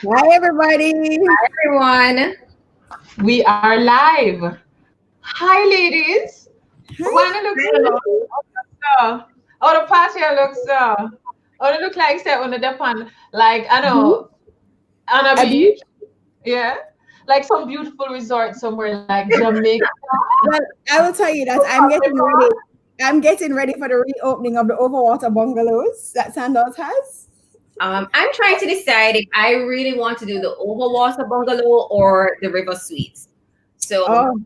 Hi, everybody. Everyone. We are live. Hi, ladies. Hi. Wanna look so? Oh, the party looks so. Oh, they look like say on the Japan, like I Mhm. know on a Abby. beach. Yeah, like some beautiful resort somewhere like Jamaica. Well, I will tell you that I'm getting ready. I'm getting ready for the reopening of the overwater bungalows that Sandals has. I'm trying to decide if I really want to do the overwater bungalow or the river suites. So, Oh,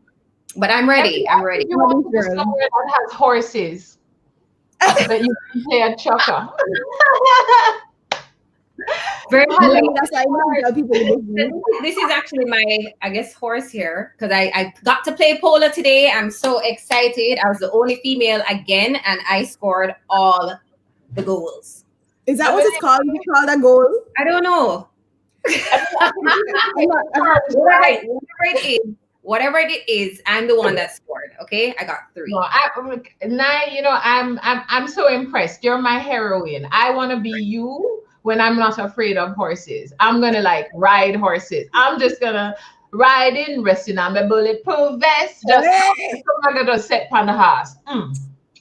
but I'm ready. I'm ready. If you want Abby's to go girl. somewhere that has horses that you can play at Chaka. Very Maybe happy. that's why I need to tell people the business. This is actually my, I guess, horse here because I got to play polo today. I'm so excited. I was the only female again, and I scored all the goals. Is that I what it's believe called? Is it called a goal? I don't know. I'm not, Whatever whatever it is, I'm the one that scored. Okay, I got no, 3. now I'm so impressed. You're my heroine. I want to be you when I'm not afraid of horses. I'm gonna like ride horses. I'm just gonna ride in, resting on my bulletproof vest. Just hey. I'm gonna just sit on the horse. Mm,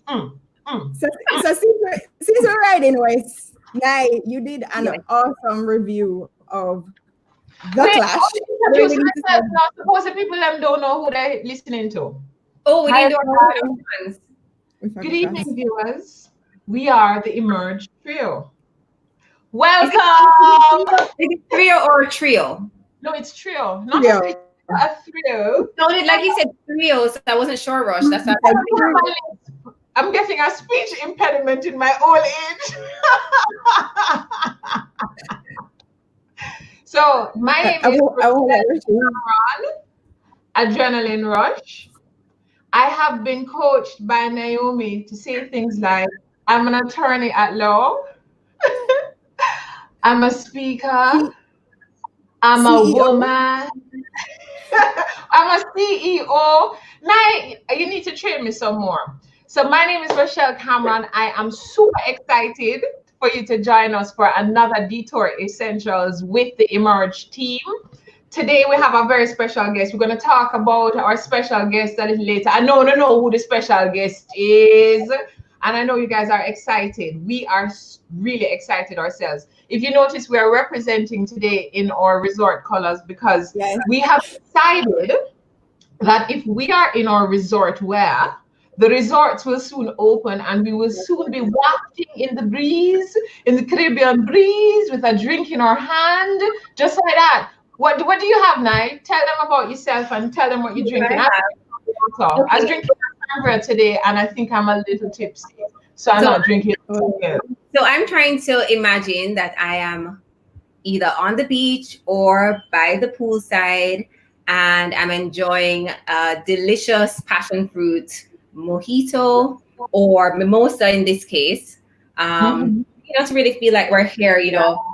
mm. So, so since we're riding horse, Nye, you did an Yes. awesome review of The Wait, Clash. I want to Where introduce we need to myself now. Suppose the people them don't know who they're listening to. Oh, we Hi didn't do our start. introductions. We Good forgot. evening, viewers. We are the Emerge Trio. Is it, Welcome. is it trio or a trio? No, it's trio, not Yeah. a trio. It sounded like you said trio, so I wasn't sure, Rush. That's why Like, three. I'm getting a speech impediment in my old age. So my name I is won't let her see. Adrenaline Rush. I have been coached by Naomi to say things like, I'm an attorney at law, I'm a speaker, I'm a CEO. woman, I'm a CEO. Now you need to train me some more. So my name is Rochelle Cameron. I am super excited for you to join us for another Detour Essentials with the Emerge team. Today we have a very special guest. We're going to talk about our special guest a little later. I know who the special guest is, and I know you guys are excited. We are really excited ourselves. If you notice, we are representing today in our resort colors because Yes. we have decided that if we are in our resort wear, the resorts will soon open and we will soon be wafting in the breeze, in the Caribbean breeze, with a drink in our hand, just like that. What do you have, Nye? Tell them about yourself and tell them what you're drinking. I was Okay. drinking Sangria today and I think I'm a little tipsy. So I'm So, not drinking. so I'm trying to imagine that I am either on the beach or by the poolside, and I'm enjoying a delicious passion fruit mojito or mimosa in this case. To really feel like we're here,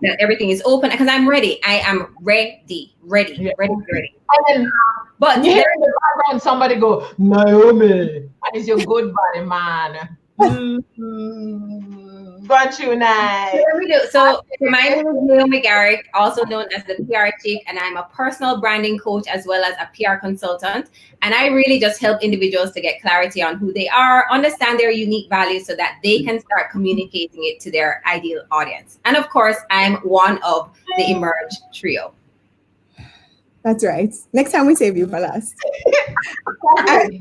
that everything is open because I'm ready. I am ready. Yeah. Ready. And then But you hear in the background somebody go, Naomi, and it's your good body man. Got you, Nye. So my name is Naomi Garrick, also known as the PR chick, and I'm a personal branding coach as well as a PR consultant. And I really just help individuals to get clarity on who they are, understand their unique values so that they can start communicating it to their ideal audience. And of course, I'm one of the Emerge trio. That's right. Next time we save you for last. I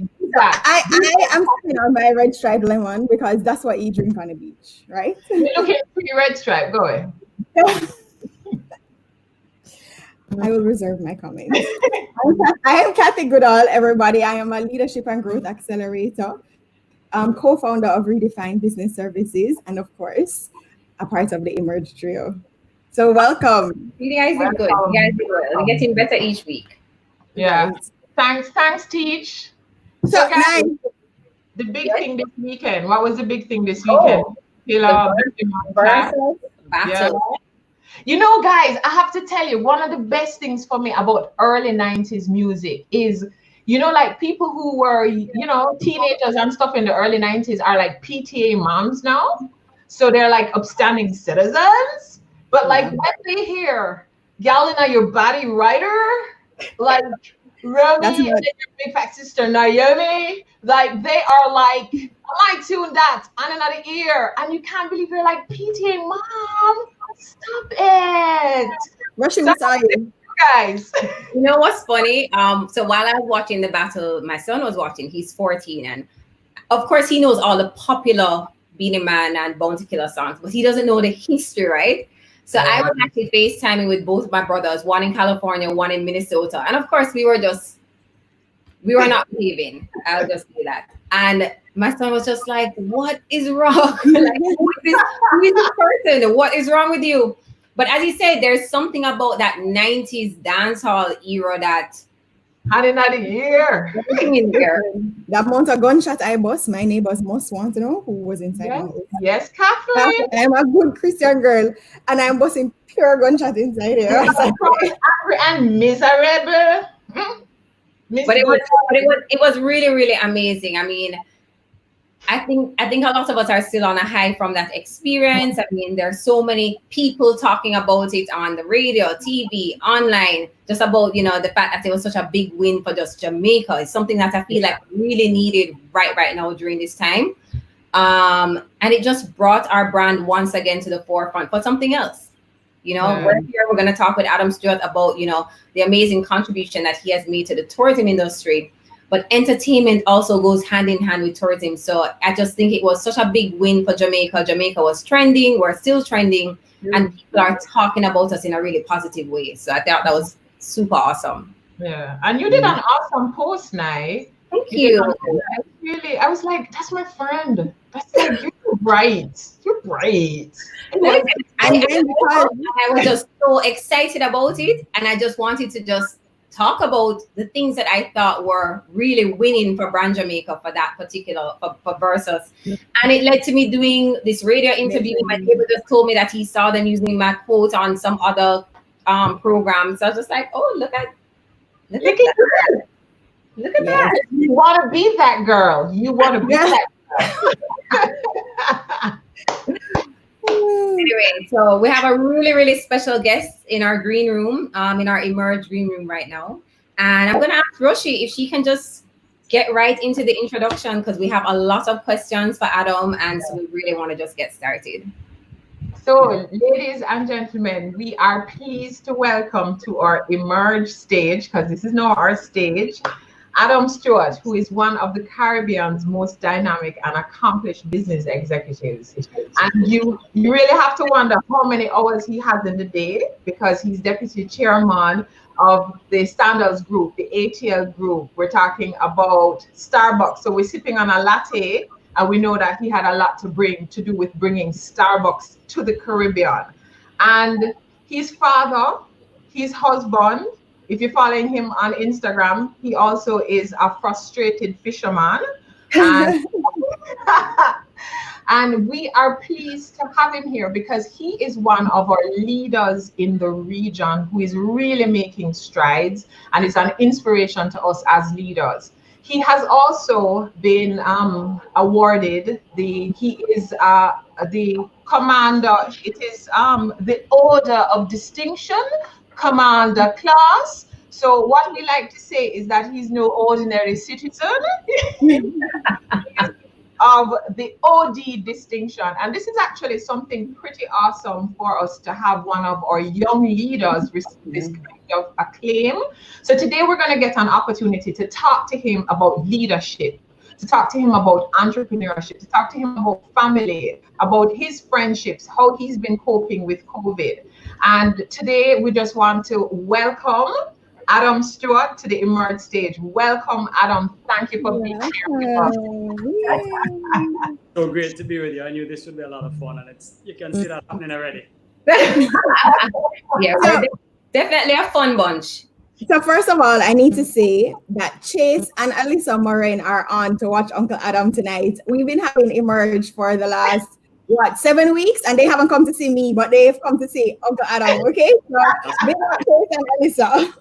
am sitting on my red stripe lemon because that's what you drink on the beach, right? You're looking pretty red stripe. Go ahead. I will reserve my comments. I am Kathy Goodall, everybody. I am a leadership and growth accelerator, co-founder of Redefined Business Services, and of course, a part of the Emerge Trio. So welcome. You guys are good. You guys are good. We're getting better each week. Yeah. Right. Thanks, Teach. So guys, nice. the big thing this weekend. What was the big thing this weekend? Battle. Yeah. You know, guys, I have to tell you, one of the best things for me about early 90s music is, like people who were, teenagers and stuff in the early 90s are like PTA moms now. So they're like upstanding citizens. But like when they hear gal in your body writer, like Remy and then your big fat sister Naomi, like they are like, I might tune that on another ear, and you can't believe you're like PTA mom, stop it. Russian So, style. guys. You know what's funny? So while I was watching the battle, my son was watching. He's 14, and of course he knows all the popular Beanie Man and Bounty Killer songs, but he doesn't know the history, right? So I was actually FaceTiming with both my brothers, one in California, one in Minnesota, and of course we were not behaving. I'll just say that. And my son was just like, "What is wrong? Like, who is this person? What is wrong with you?" But as you said, there's something about that 90s dancehall era that Had another year. everything in there. That amount of gunshot I bust, my neighbors must want to know who was inside Yes, my house. yes, Kathleen. I'm a good Christian girl, and I'm busting pure gunshot inside here. I was like, Angry and miserable. But it was really, really amazing. I mean, I think a lot of us are still on a high from that experience. I mean, there's so many people talking about it on the radio, TV, online, just about, the fact that it was such a big win for just Jamaica. It's something that I feel like really needed right now during this time. And it just brought our brand once again to the forefront for something else. We're going to talk with Adam Stewart about, the amazing contribution that he has made to the tourism industry. But entertainment also goes hand in hand with tourism. So I just think it was such a big win for Jamaica. Jamaica was trending. We're still trending. And people are talking about us in a really positive way. So I thought that was super awesome. Yeah. And you did an awesome post, Nye. Thank you. I was like, that's my friend. That's like, you're bright. You're bright. I was just so excited about it. And I just wanted to just talk about the things that I thought were really winning for Brand Jamaica for that particular, for Versus. And it led to me doing this radio interview. My neighbor just told me that he saw them using my quote on some other programs. So I was just like, oh, look at that. Look at that. You want to be that girl. You want to be that girl. Anyway, so we have a really, really special guest in our green room, in our Emerge green room right now. And I'm going to ask Roshi if she can just get right into the introduction, because we have a lot of questions for Adam, and so we really want to just get started. So, ladies and gentlemen, we are pleased to welcome to our Emerge stage, because this is now our stage, Adam Stewart, who is one of the Caribbean's most dynamic and accomplished business executives. And you really have to wonder how many hours he has in the day, because he's deputy chairman of the Sandals group, the ATL group. We're talking about Starbucks. So we're sipping on a latte, and we know that he had a lot to do with bringing Starbucks to the Caribbean. And his father, his husband, if you're following him on Instagram, he also is a frustrated fisherman. And, and we are pleased to have him here because he is one of our leaders in the region who is really making strides and is an inspiration to us as leaders. He has also been awarded he is the commander, it is the Order of Distinction, Commander class. So what we like to say is that he's no ordinary citizen of the OD distinction. And this is actually something pretty awesome for us to have one of our young leaders receive this kind of acclaim. So today we're going to get an opportunity to talk to him about leadership, to talk to him about entrepreneurship, to talk to him about family, about his friendships, how he's been coping with COVID. And today we just want to welcome Adam Stewart to the Emerge stage. Welcome, Adam. Thank you for being here with us. So great to be with you. I knew this would be a lot of fun, and you can see that happening already. Yeah, we're definitely a fun bunch. So first of all, I need to say that Chase and Alyssa Moraine are on to watch Uncle Adam tonight. We've been having Emerge for the last 7 weeks, and they haven't come to see me, but they've come to see Uncle Adam. Okay, so they are Chase and Alyssa.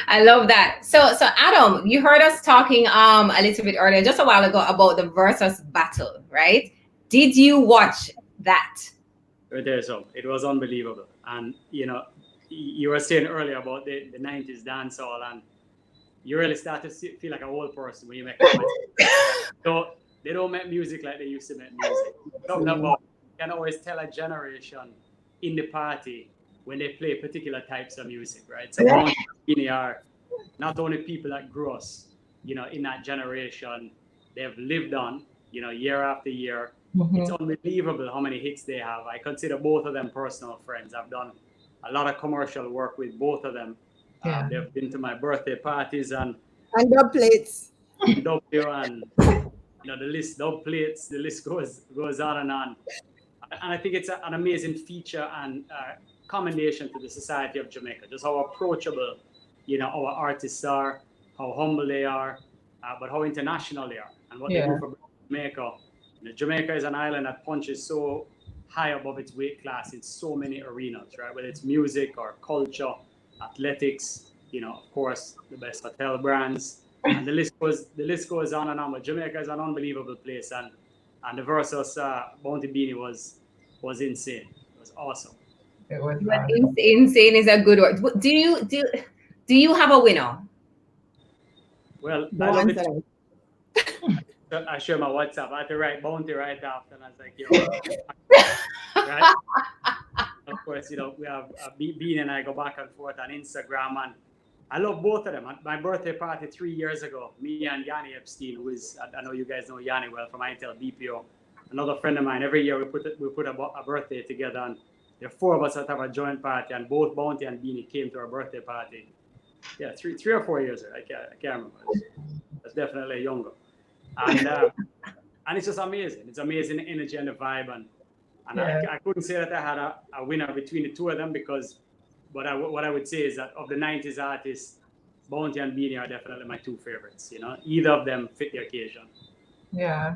I love that. So Adam, you heard us talking a little bit earlier, just a while ago, about the Versus battle, right? Did you watch that? So it was unbelievable. And you were saying earlier about the 90s dancehall, and you really start to feel like a old person when you make it. So they don't make music like they used to make music. Talking about, you can always tell a generation in the party when they play particular types of music, right? So Bounty are not only people that grew us, in that generation, they've lived on, year after year. It's unbelievable how many hits they have. I consider both of them personal friends. I've done a lot of commercial work with both of them. They've been to my birthday parties and dub plates. W and the list, dub plates, the list goes on and on. And I think it's an amazing feature and commendation to the society of Jamaica, just how approachable, our artists are, how humble they are, but how international they are, and what they do for Jamaica. Jamaica is an island that punches so high above its weight class in so many arenas, right? Whether it's music or culture, athletics, of course, the best hotel brands, and the list goes on and on. But Jamaica is an unbelievable place, and the versus Bounty Beanie was insane. It was awesome. It was insane is a good word. Do you have a winner? Well, I share my WhatsApp. I had to write Bounty right after, and I was like, right? Of course, we have Bean and I go back and forth on Instagram, and I love both of them. At my birthday party 3 years ago, me and Yanni Epstein, who is, I know you guys know Yanni well from Untitled BPO, another friend of mine. Every year we put a birthday together, and there are 4 of us that have a joint party, and both Bounty and Beanie came to our birthday party. Yeah, 3 or 4 years ago. I can't remember. That's definitely younger. And it's just amazing. It's amazing energy and the vibe, and I couldn't say that I had a winner between the two of them, because what I would say is that of the 90s artists, Bounty and Beanie are definitely my 2 favorites. Either of them fit the occasion. Yeah,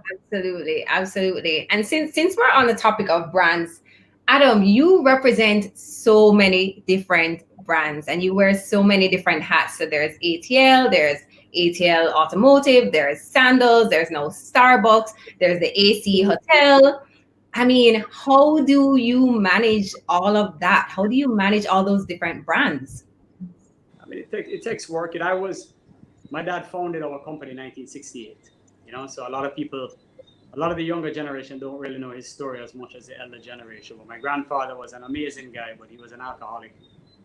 absolutely. And since we're on the topic of brands, Adam, you represent so many different brands and you wear so many different hats. So there's ATL, there's ATL Automotive, there's Sandals, there's no Starbucks, there's the AC Hotel. I mean, how do you manage all of that? How do you manage all those different brands? I mean, it takes work. My dad founded our company in 1968, so a lot of the younger generation don't really know his story as much as the elder generation. But my grandfather was an amazing guy, but he was an alcoholic.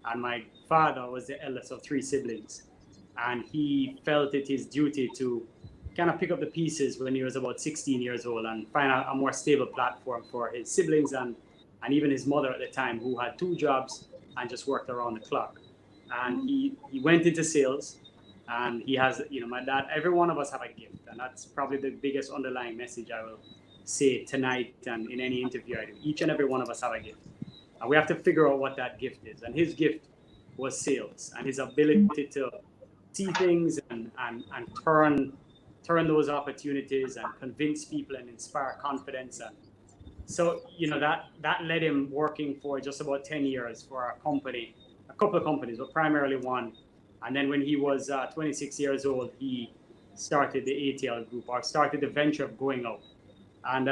And my father was the eldest of 3 siblings. And he felt it his duty to kind of pick up the pieces when he was about 16 years old and find a more stable platform for his siblings and even his mother at the time, who had 2 jobs and just worked around the clock. And he went into sales, and he has, my dad, every one of us have a gift. And that's probably the biggest underlying message I will say tonight and in any interview I do. Each and every one of us have a gift. And we have to figure out what that gift is. And his gift was sales, and his ability to see things and turn those opportunities and convince people and inspire confidence. And so, that led him working for just about 10 years for a couple of companies, but primarily one. And then when he was 26 years old, he started the ATL group, or started the venture of going out. And,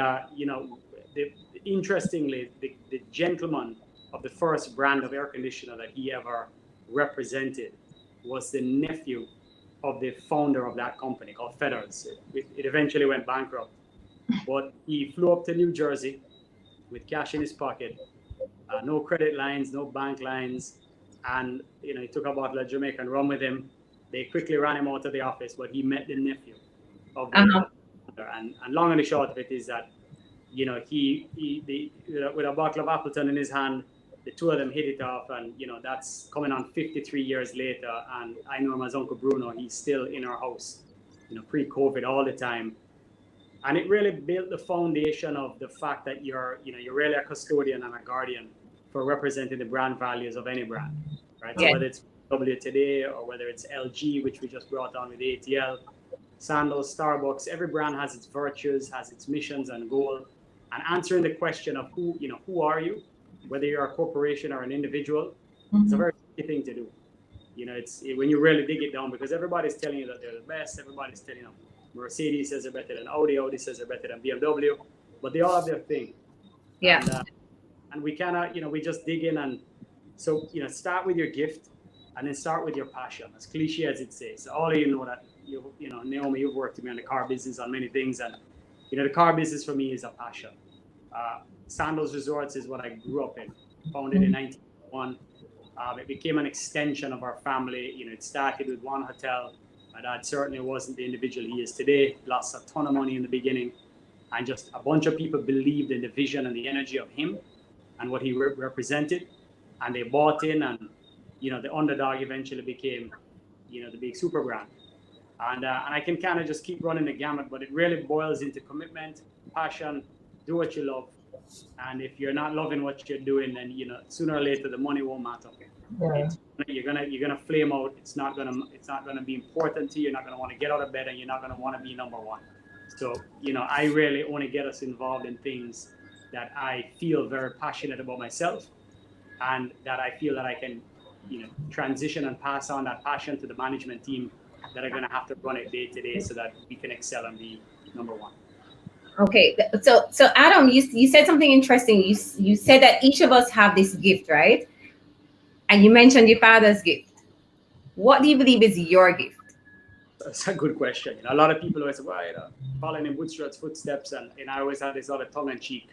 interestingly, the gentleman of the first brand of air conditioner that he ever represented was the nephew of the founder of that company called Feathers. It eventually went bankrupt, but he flew up to New Jersey with cash in his pocket, no credit lines, no bank lines, and he took a bottle of Jamaican rum with him. They quickly ran him out of the office, but he met the nephew of the founder. And long and the short of it is that he with a bottle of Appleton in his hand, the 2 of them hit it off, and that's coming on 53 years later. And I know him as Uncle Bruno. He's still in our house, pre-COVID all the time. And it really built the foundation of the fact that you're really a custodian and a guardian for representing the brand values of any brand, right? Yeah. So whether it's W today or whether it's LG, which we just brought on with ATL, Sandals, Starbucks, every brand has its virtues, has its missions and goals. And answering the question of who are you, whether you're a corporation or an individual, it's a very easy thing to do. It's when you really dig it down, because everybody's telling you that they're the best. Everybody's telling you, Mercedes says they're better than Audi says they're better than BMW, but they all have their thing. Yeah. we cannot, we just dig in. And so, start with your gift and then start with your passion, as cliche as it says. All of you know that, Naomi, you've worked with me on the car business on many things. And, the car business for me is a passion. Sandals Resorts is what I grew up in, founded in 1991. It became an extension of our family. It started with one hotel. My dad certainly wasn't the individual he is today. Lost a ton of money in the beginning. And just a bunch of people believed in the vision and the energy of him and what he represented. And they bought in, and, the underdog eventually became, the big super brand. And I can kind of just keep running the gamut, but it really boils into commitment, passion, do what you love. And if you're not loving what you're doing, then, sooner or later, the money won't matter. Yeah. You're gonna flame out. It's not gonna be important to you. You're not gonna want to get out of bed, and you're not gonna want to be number one. So, I really only get us involved in things that I feel very passionate about myself, and that I feel that I can, transition and pass on that passion to the management team that are going to have to run it day to day so that we can excel and be number one. Okay, so Adam, you said something interesting. You said that each of us have this gift, right? And you mentioned your father's gift. What do you believe is your gift? That's a good question. A lot of people always say, well, following in Bootstrap's footsteps, and I always had this other tongue-in-cheek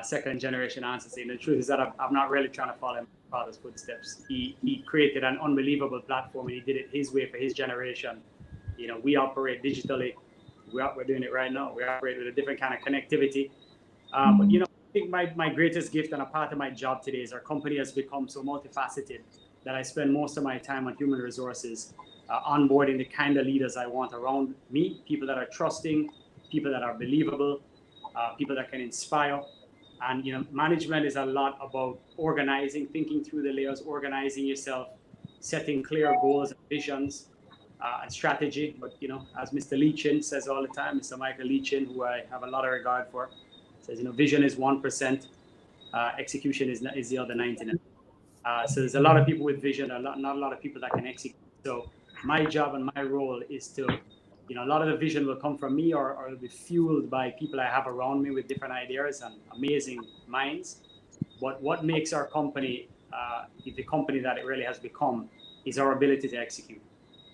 second generation answer saying the truth is that I'm not really trying to follow in my father's footsteps. He created an unbelievable platform, and he did it his way for his generation. We operate digitally. We're doing it right now. We operate with a different kind of connectivity. But I think my greatest gift and a part of my job today is our company has become so multifaceted that I spend most of my time on human resources, onboarding the kind of leaders I want around me, people that are trusting, people that are believable, people that can inspire. And management is a lot about organizing, thinking through the layers, organizing yourself, setting clear goals and visions. And strategy, but as Mr. Leachin says all the time, Mr. Michael Leachin, who I have a lot of regard for, says vision is 1%, execution is the other 99%. So there's a lot of people with vision, not a lot of people that can execute. So my job and my role is to, a lot of the vision will come from me, or it'll be fueled by people I have around me with different ideas and amazing minds. But what makes our company the company that it really has become is our ability to execute.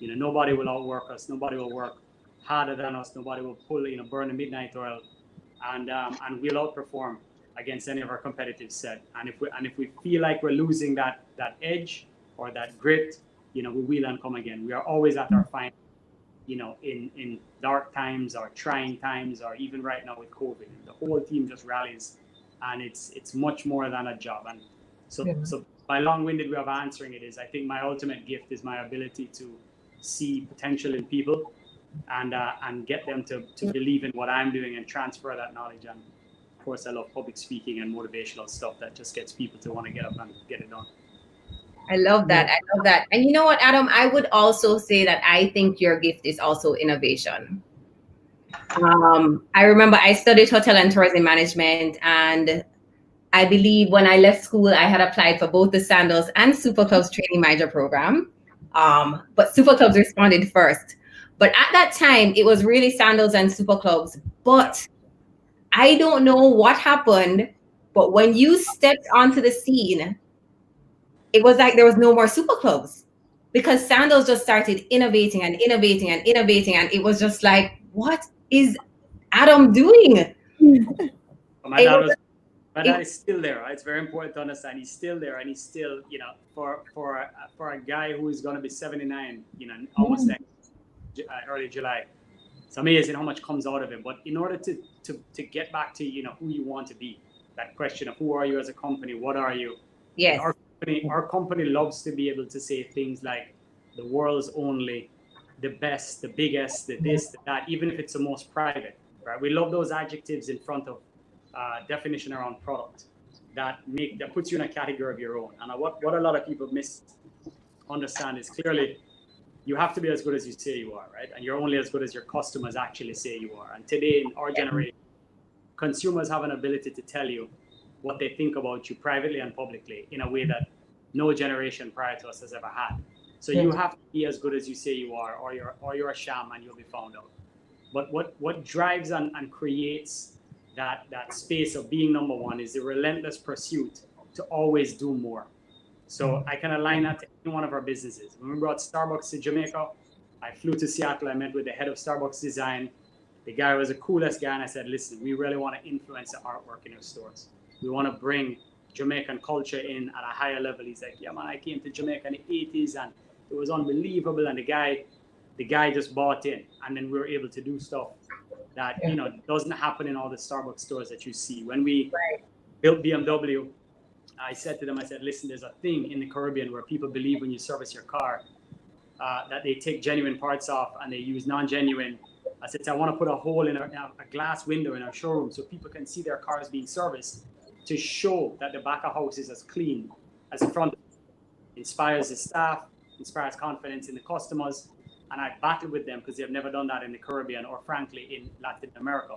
Nobody will outwork us. Nobody will work harder than us. Nobody will pull, burn the midnight oil, and we'll outperform against any of our competitive set. And if we feel like we're losing that edge or that grit, we will and come again. We are always at our finest, in dark times or trying times, or even right now with COVID. The whole team just rallies, and it's much more than a job. And so my long-winded way of answering it is, I think my ultimate gift is my ability to see potential in people and get them to believe in what I'm doing and transfer that knowledge. And of course, I love public speaking and motivational stuff that just gets people to want to get up and get it done. I love that. And you know what, Adam? I would also say that I think your gift is also innovation. I remember I studied hotel and tourism management, and I believe when I left school, I had applied for both the Sandals and Super Clubs training manager program. But Super Clubs responded first. But at that time, it was really Sandals and Super Clubs. But I don't know what happened, but when you stepped onto the scene, it was like there was no more Super Clubs, because Sandals just started innovating and innovating and innovating. And it was just like, what is Adam doing? My dad is still there. Right? It's very important to understand he's still there, and he's still, for a guy who is going to be 79, almost early July. It's amazing how much comes out of him. But in order to get back to who you want to be, that question of who are you as a company, what are you? Yes. Our company loves to be able to say things like the world's only, the best, the biggest, the this, the that, even if it's the most private. Right? We love those adjectives in front of definition around product that puts you in a category of your own. And what a lot of people misunderstand is clearly you have to be as good as you say you are, right? And you're only as good as your customers actually say you are. And today in our generation, consumers have an ability to tell you what they think about you privately and publicly in a way that no generation prior to us has ever had. So you have to be as good as you say you are, or you're a sham and you'll be found out. But what drives and creates that space of being number one is the relentless pursuit to always do more. So I can align that to any one of our businesses. When we brought Starbucks to Jamaica, I flew to Seattle. I met with the head of Starbucks design. The guy was the coolest guy. And I said, listen, we really want to influence the artwork in our stores. We want to bring Jamaican culture in at a higher level. He's like, yeah, man, I came to Jamaica in the 80s and it was unbelievable. And the guy just bought in. And then we were able to do stuff that, doesn't happen in all the Starbucks stores that you see. When we built BMW, I said to them, listen, there's a thing in the Caribbean where people believe when you service your car that they take genuine parts off and they use non-genuine. I said, I want to put a hole in a glass window in our showroom so people can see their cars being serviced to show that the back of house is as clean as the front. Inspires the staff, inspires confidence in the customers. And I battled with them because they've never done that in the Caribbean or frankly in Latin America.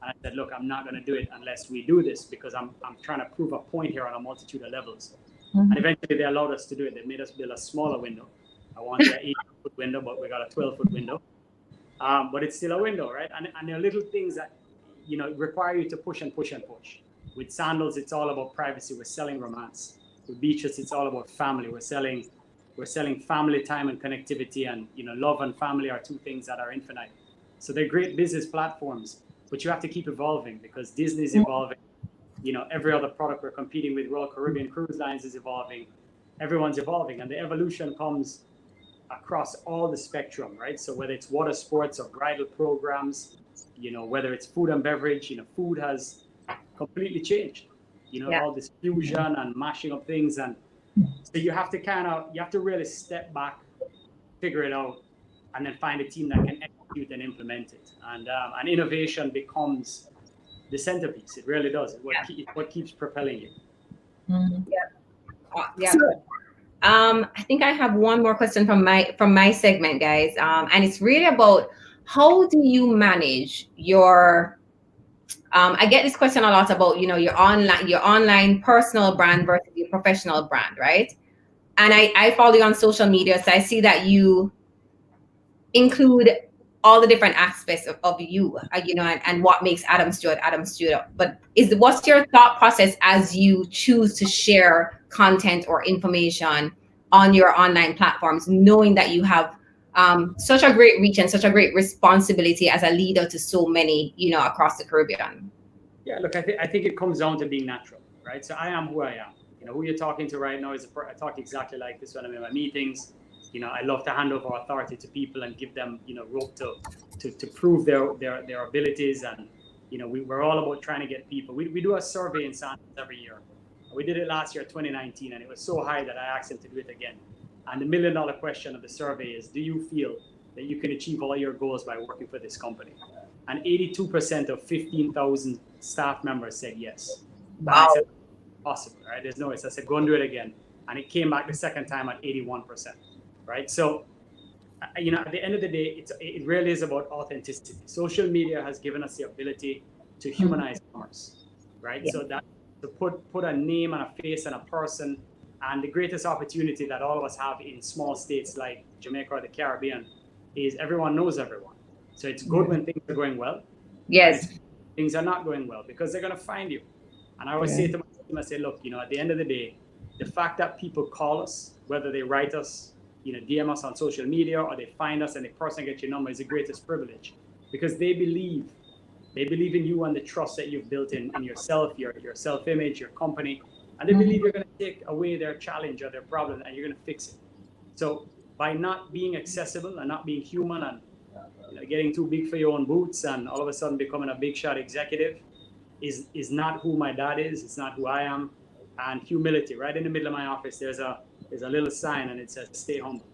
And I said, look, I'm not going to do it unless we do this because I'm trying to prove a point here on a multitude of levels. And eventually they allowed us to do it. They made us build a smaller window. I wanted an 8-foot window, but we got a 12-foot window. But it's still a window, right? And there are little things that, require you to push and push and push. With Sandals, it's all about privacy. We're selling romance. With Beaches, it's all about family. We're selling family time and connectivity, and love and family are two things that are infinite. So they're great business platforms, but you have to keep evolving because Disney's evolving. Every other product we're competing with, Royal Caribbean Cruise Lines is evolving. Everyone's evolving, and the evolution comes across all the spectrum, right? So whether it's water sports or bridal programs, whether it's food and beverage, food has completely changed. All this fusion and mashing up things, and so you have to really step back, figure it out, and then find a team that can execute and implement it. And innovation becomes the centerpiece. It really does. What keeps propelling you. Yeah. So, I think I have one more question from my segment, guys. And it's really about how do you manage your I get this question a lot about, your online personal brand versus your professional brand, right? And I follow you on social media, so I see that you include all the different aspects of you, and what makes Adam Stewart. But what's your thought process as you choose to share content or information on your online platforms, knowing that you have such a great reach and such a great responsibility as a leader to so many, across the Caribbean? Yeah, look, I think it comes down to being natural, right? So I am who I am. Who you're talking to right now I talk exactly like this when I'm in my meetings. I love to hand over authority to people and give them, rope to prove their abilities. And, we're all about trying to get people. We do a survey in Sandals every year. We did it last year, 2019, and it was so high that I asked them to do it again. And the $1 million question of the survey is, do you feel that you can achieve all your goals by working for this company? And 82% of 15,000 staff members said yes. Wow. I said, possible, right? There's no way. So I said, go and do it again. And it came back the second time at 81%, right? So, at the end of the day, it really is about authenticity. Social media has given us the ability to humanize commerce, right? Yeah. So that to put a name and a face and a person, and the greatest opportunity that all of us have in small states like Jamaica or the Caribbean is everyone knows everyone. So it's good when things are going well. Yes. Things are not going well because they're going to find you. And I always say to my team, I say, look, at the end of the day, the fact that people call us, whether they write us, DM us on social media, or they find us and the person gets your number is the greatest privilege because they believe in you and the trust that you've built in yourself, your self-image, your company, and they believe you're going to take away their challenge or their problem and you're going to fix it. So by not being accessible and not being human and getting too big for your own boots and all of a sudden becoming a big shot executive is not who my dad is. It's not who I am. And humility, right in the middle of my office, there's a little sign and it says, stay humble,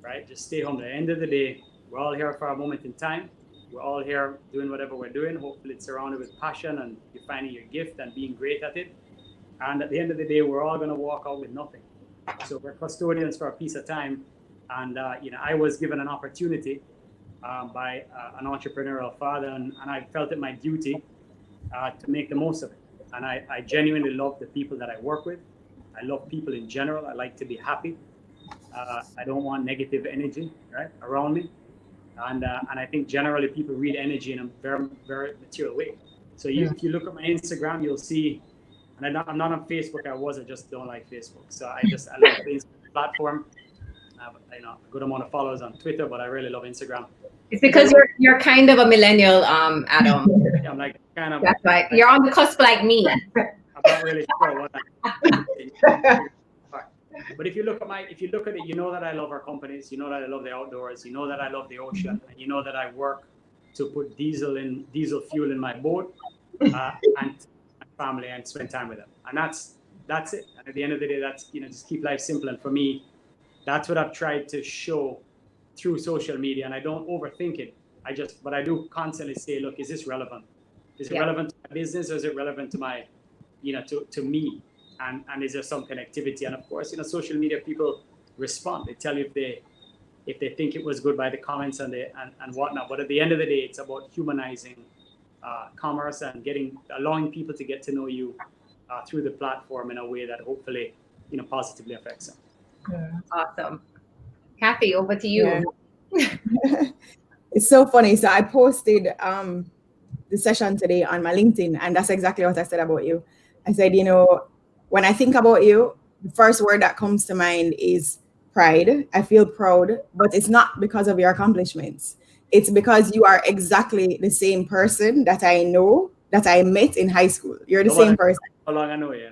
right? Just stay humble. At the end of the day, we're all here for a moment in time. We're all here doing whatever we're doing. Hopefully it's surrounded with passion and you're finding your gift and being great at it. And at the end of the day, we're all going to walk out with nothing. So we're custodians for a piece of time. And, I was given an opportunity by an entrepreneurial father, and I felt it my duty to make the most of it. And I genuinely love the people that I work with. I love people in general. I like to be happy. I don't want negative energy, right, around me. And I think generally people read energy in a very, very material way. So if you look at my Instagram, you'll see, and I'm not on Facebook. I just don't like Facebook. So I love the Instagram platform. I have a good amount of followers on Twitter, but I really love Instagram. It's because you're kind of a millennial, Adam. Yeah, I'm like kind of. That's right. You're on the cusp like me. I'm not really sure what but if you look at it, you know that I love our companies, you know that I love the outdoors, you know that I love the ocean, and you know that I work to put diesel fuel in my boat, and my family, and spend time with them. And that's it. And at the end of the day, that's, just keep life simple. And for me, that's what I've tried to show through social media. And I don't overthink it. But I do constantly say, look, is this relevant? Is it relevant to my business, or is it relevant to my, to me? And is there some connectivity? And of course, social media people respond. They tell you if they think it was good by the comments and whatnot. But at the end of the day, it's about humanizing commerce and allowing people to get to know you through the platform in a way that hopefully, positively affects them. Yeah. Awesome. Kathy, over to you. Yeah. It's so funny. So I posted the session today on my LinkedIn, and that's exactly what I said about you. I said, when I think about you, the first word that comes to mind is pride. I feel proud, but it's not because of your accomplishments. It's because you are exactly the same person that I know, that I met in high school. You're the same person. How long I know you?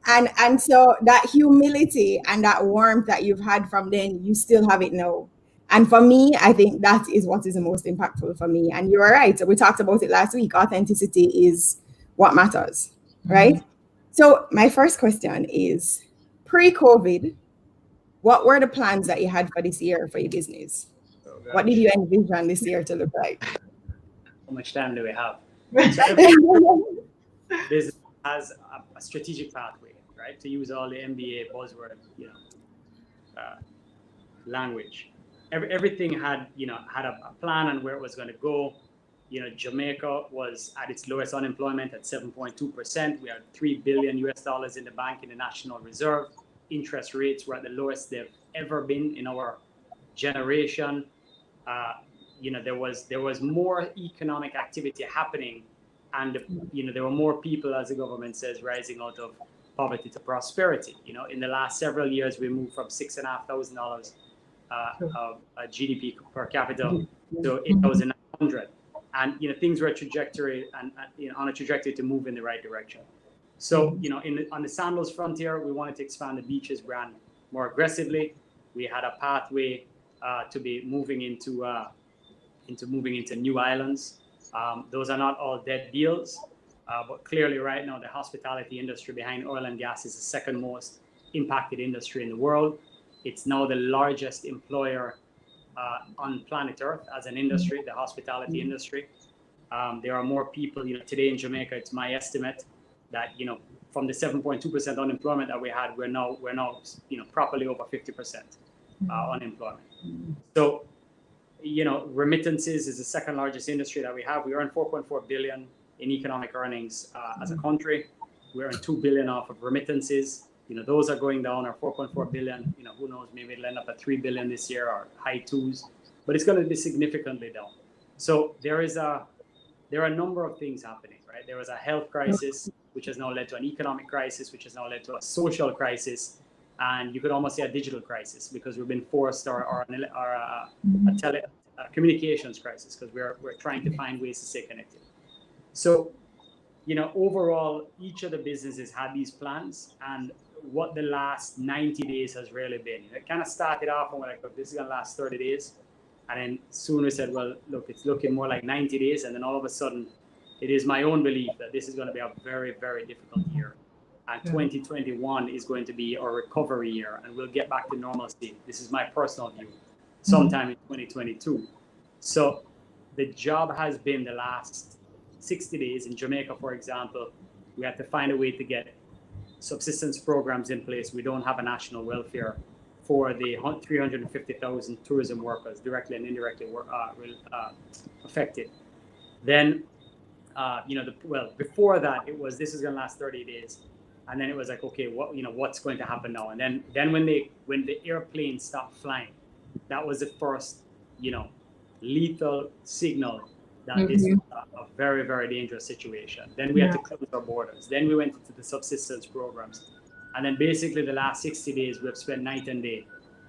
And so that humility and that warmth that you've had from then, you still have it now. And for me, I think that is what is the most impactful for me. And you are right. We talked about it last week. Authenticity is what matters, right? So my first question is, pre-COVID, what were the plans that you had for this year for your business? What did you envision this year to look like? How much time do we have? Business has a strategic pathway, right? To use all the MBA buzzword, language. Everything had a plan on where it was going to go. Jamaica was at its lowest unemployment at 7.2%. We had $3 billion in the bank in the National Reserve. Interest rates were at the lowest they've ever been in our generation. There was more economic activity happening, and there were more people, as the government says, rising out of poverty to prosperity. In the last several years, we moved from $6,500 of GDP per capita to 8,900, and things were on a trajectory to move in the right direction. So on the Sandals frontier, we wanted to expand the Beaches brand more aggressively. We had a pathway to be moving into new islands. Those are not all dead deals, but clearly right now the hospitality industry behind oil and gas is the second most impacted industry in the world. It's now the largest employer on planet Earth as an industry, the hospitality industry. There are more people, today in Jamaica, it's my estimate that, from the 7.2% unemployment that we had, we're now properly over 50% unemployment. So, remittances is the second largest industry that we have. We earn 4.4 billion in economic earnings as a country. We earn 2 billion off of remittances. Those are going down, or 4.4 billion, who knows, maybe it'll end up at 3 billion this year, or high twos, but it's going to be significantly down. So there are a number of things happening, right? There was a health crisis, which has now led to an economic crisis, which has now led to a social crisis, and you could almost say a digital crisis, because we've been forced, or a communications crisis, because we're trying to find ways to stay connected. So, overall, each of the businesses had these plans, and what the last 90 days has really been. It kind of started off and we're like, look, this is going to last 30 days. And then soon we said, well, look, it's looking more like 90 days. And then all of a sudden, it is my own belief that this is going to be a very, very difficult year. And 2021 is going to be a recovery year, and we'll get back to normalcy. This is my personal view, sometime in 2022. So the job has been the last 60 days. In Jamaica, for example, we had to find a way to get subsistence programs in place. We don't have a national welfare for the 350,000 tourism workers, directly and indirectly affected. Then, before that, this is going to last 30 days. And then it was like, okay, what's going to happen now? And then when the airplane stopped flying, that was the first, lethal signal that this was a very, very dangerous situation. Then we had to close our borders. Then we went into the subsistence programs. And then basically the last 60 days, we've spent night and day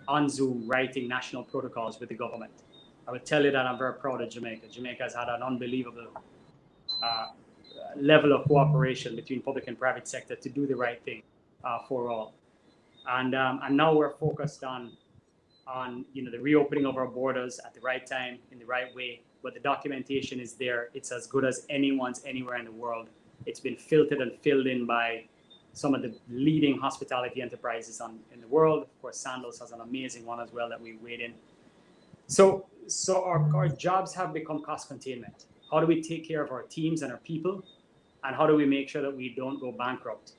on Zoom writing national protocols with the government. I would tell you that I'm very proud of Jamaica. Jamaica has had an unbelievable level of cooperation between public and private sector to do the right thing for all. And now we're focused on the reopening of our borders at the right time, in the right way. But the documentation is there. It's as good as anyone's anywhere in the world. It's been filtered and filled in by some of the leading hospitality enterprises in the world. Of course, Sandals has an amazing one as well that we weighed in. So our jobs have become cost containment. How do we take care of our teams and our people? And how do we make sure that we don't go bankrupt?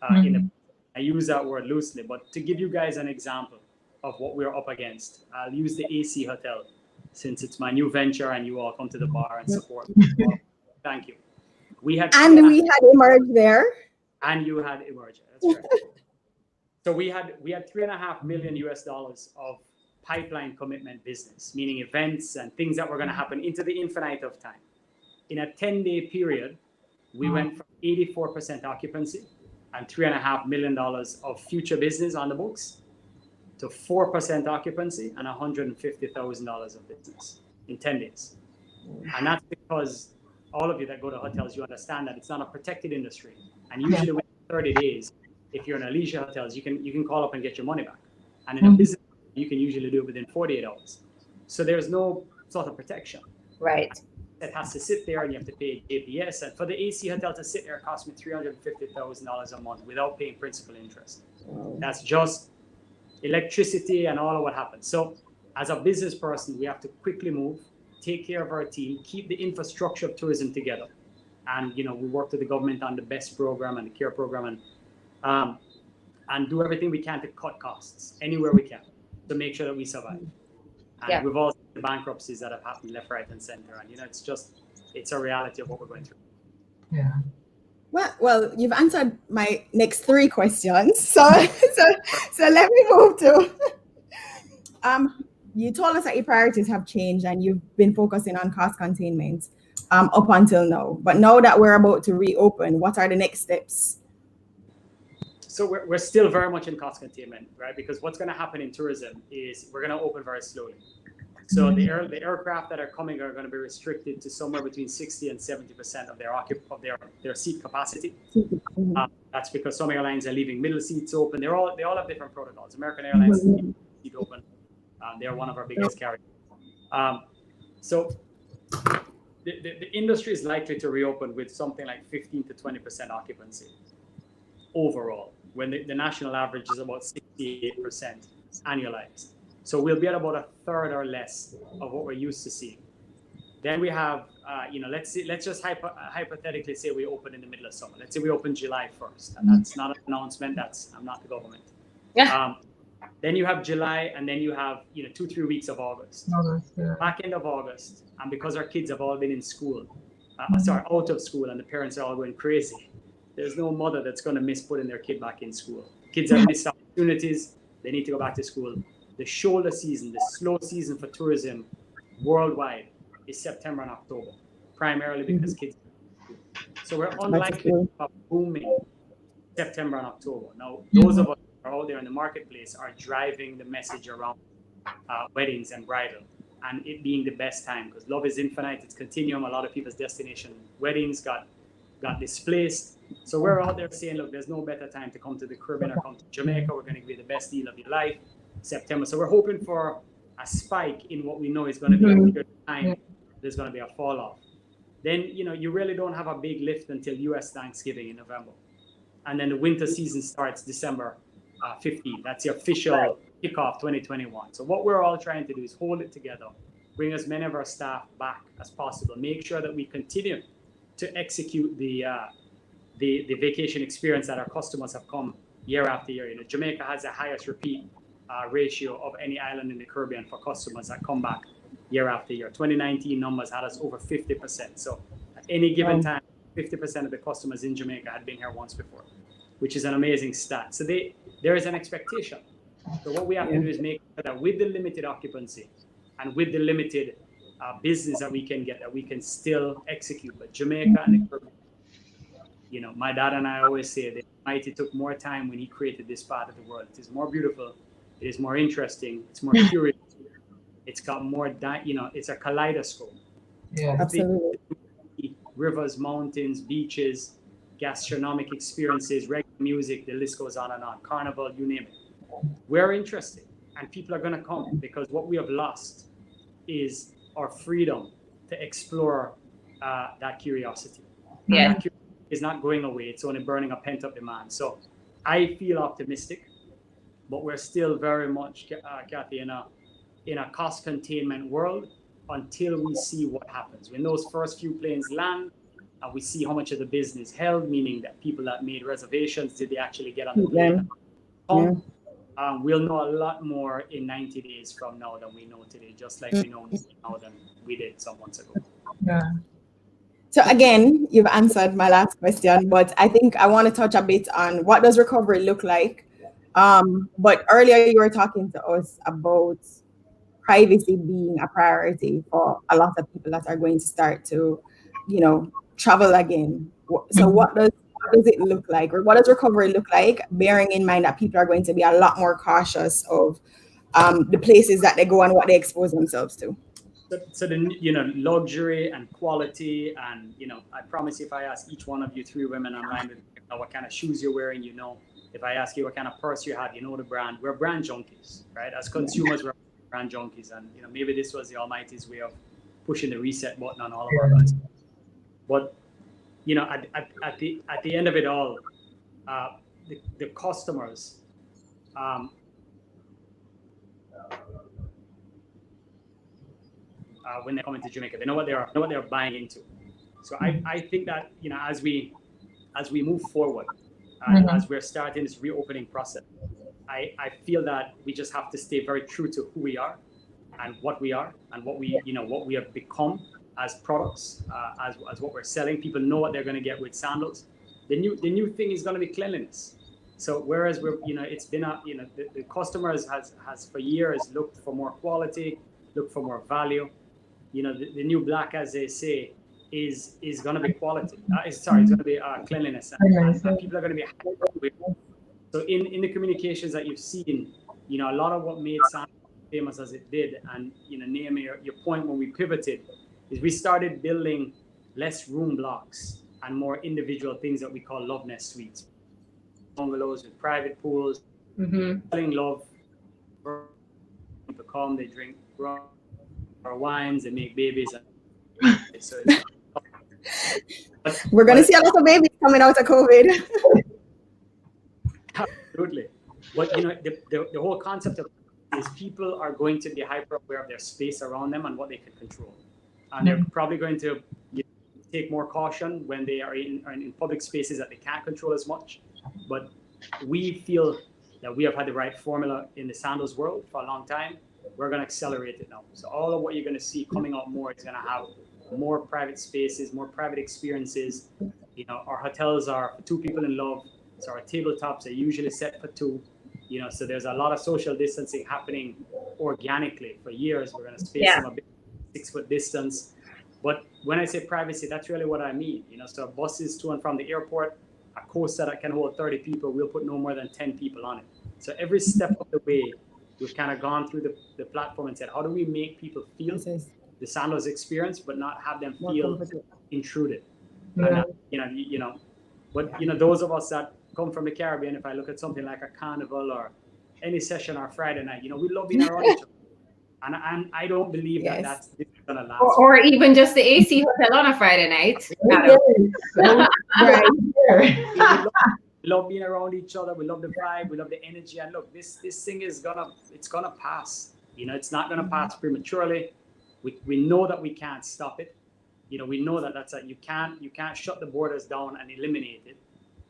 I use that word loosely, but to give you guys an example of what we're up against, I'll use the AC Hotel, since it's my new venture and you all come to the bar and support me. Thank you. We had Emerge there. And you had Emerge. That's correct. So we had $3.5 million of pipeline commitment business, meaning events and things that were going to happen into the infinite of time. In a 10-day period, we went from 84% occupancy and $3.5 million of future business on the books to 4% occupancy and $150,000 of business in 10 days. And that's because all of you that go to hotels, you understand that it's not a protected industry. And usually within 30 days, if you're in a leisure hotels, you can call up and get your money back. And in a business, you can usually do it within 48 hours. So there's no sort of protection. Right. It has to sit there and you have to pay JPS. And for the AC hotel to sit there cost me $350,000 a month without paying principal interest. Wow. That's just electricity and all of what happens. So as a business person, we have to quickly move, take care of our team, keep the infrastructure of tourism together. And, we work with the government on the BEST program and the CARE program and do everything we can to cut costs anywhere we can to make sure that we survive. And we've all seen the bankruptcies that have happened left, right, and center. And, it's a reality of what we're going through. Yeah. Well, you've answered my next 3 questions. So let me move to, you told us that your priorities have changed and you've been focusing on cost containment up until now. But now that we're about to reopen, what are the next steps? So we're still very much in cost containment, right? Because what's going to happen in tourism is we're going to open very slowly. So the aircraft that are coming are going to be restricted to somewhere between 60 and 70% of their seat capacity. That's because some airlines are leaving middle seats open. They all have different protocols. American Airlines is seat open. They're one of our biggest carriers. So the industry is likely to reopen with something like 15 to 20% occupancy overall, when the national average is about 68% annualized. So we'll be at about a third or less of what we're used to seeing. Then we have, let's just hypothetically say we open in the middle of summer. Let's say we open July 1st, and that's not an announcement. I'm not the government. Yeah. Then you have July, and then you have 2-3 weeks of August. Back end of August, and because our kids have all been in school, out of school, and the parents are all going crazy. There's no mother that's going to miss putting their kid back in school. Kids have missed opportunities. They need to go back to school. The shoulder season, the slow season for tourism worldwide is September and October, primarily because kids. So we're unlikely to have booming September and October. Now, those of us who are out there in the marketplace are driving the message around weddings and bridal, and it being the best time because love is infinite. It's continuum. A lot of people's destination weddings got displaced. So we're out there saying, look, there's no better time to come to the Caribbean or come to Jamaica. We're going to give you the best deal of your life, September. So we're hoping for a spike in what we know is going to be a period of time. There's going to be a fall off. Then, you really don't have a big lift until US Thanksgiving in November. And then the winter season starts December 15th. That's the official kickoff 2021. So what we're all trying to do is hold it together, bring as many of our staff back as possible, make sure that we continue to execute the vacation experience that our customers have come year after year. Jamaica has the highest repeat ratio of any island in the Caribbean for customers that come back year after year. 2019 numbers had us over 50%. So at any given time, 50% of the customers in Jamaica had been here once before, which is an amazing stat. So there is an expectation. So what we have to do is make sure that with the limited occupancy and with the limited business that we can get that we can still execute. But Jamaica and the Caribbean, you know, my dad and I always say that Almighty took more time when he created this part of the world. It is more beautiful, it is more interesting, it's more curious, it's got more, you know, it's a kaleidoscope. Yeah. Absolutely. Rivers, mountains, beaches, gastronomic experiences, reggae music, the list goes on and on. Carnival, you name it. We're interested, and people are going to come because what we have lost is our freedom to explore that curiosity. Yeah. That curiosity is not going away. It's only burning a pent-up demand. So I feel optimistic, but we're still very much, Kathy, in a cost containment world until we see what happens. When those first few planes land and we see how much of the business held, meaning that people that made reservations, did they actually get on the plane? We'll know a lot more in 90 days from now than we know today, just like we know now than we did some months ago. Yeah. So again, you've answered my last question, but I think I want to touch a bit on what does recovery look like. But earlier you were talking to us about privacy being a priority for a lot of people that are going to start to, you know, travel again. So what does it look like, or what does recovery look like, bearing in mind that people are going to be a lot more cautious of the places that they go and what they expose themselves to? So the, you know, luxury and quality, and, you know, I promise you, if I ask each one of you 3 women online with, you know, what kind of shoes you're wearing, you know, if I ask you what kind of purse you have, you know the brand. We're brand junkies, right? As consumers, we're brand junkies, and, you know, maybe this was the Almighty's way of pushing the reset button on all of our brands. But, you know, at the end of it all, the customers, when they come into Jamaica, they know what they're buying into. So I think that, you know, as we move forward, as we're starting this reopening process, I feel that we just have to stay very true to who we are and what we are and what we, you know, what we have become as products, as what we're selling. People know what they're going to get with Sandals. The new thing is going to be cleanliness. So whereas we're, you know, it's been a, you know, the customers has for years looked for more quality, looked for more value. You know, the new black, as they say, is going to be quality. It's going to be cleanliness, and people are going to be happy with it. So in the communications that you've seen, you know, a lot of what made Sandals famous as it did, and, you know, Naomi, your point when we pivoted, is we started building less room blocks and more individual things that we call love nest suites, bungalows with private pools, selling love. People come, they drink rum or wines, they make babies. So we're going to see a lot of babies coming out of COVID. Absolutely. But, you know, the whole concept of is people are going to be hyper aware of their space around them and what they can control. And they're probably going to, you know, take more caution when they are in public spaces that they can't control as much. But we feel that we have had the right formula in the Sandals world for a long time. We're going to accelerate it now. So all of what you're going to see coming out more is going to have more private spaces, more private experiences. You know, our hotels are for 2 people in love. So our tabletops are usually set for 2. You know, so there's a lot of social distancing happening organically. For years, we're going to space them a bit, 6-foot distance. But when I say privacy, that's really what I mean. You know, so buses to and from the airport, a coaster that can hold 30 people, we'll put no more than 10 people on it. So every step of the way, we've kind of gone through the platform and said, how do we make people feel the Sandals experience, but not have them feel intruded? And, you know, but, you know, those of us that come from the Caribbean, if I look at something like a carnival or any session or Friday night, you know, we love being around each other. And I don't believe that that's going to last. Or even just the AC hotel on a Friday night. Right. We love being around each other. We love the vibe. We love the energy. And look, this thing is it's gonna pass. You know, it's not gonna pass prematurely. We know that we can't stop it. You know, we know that you can't shut the borders down and eliminate it.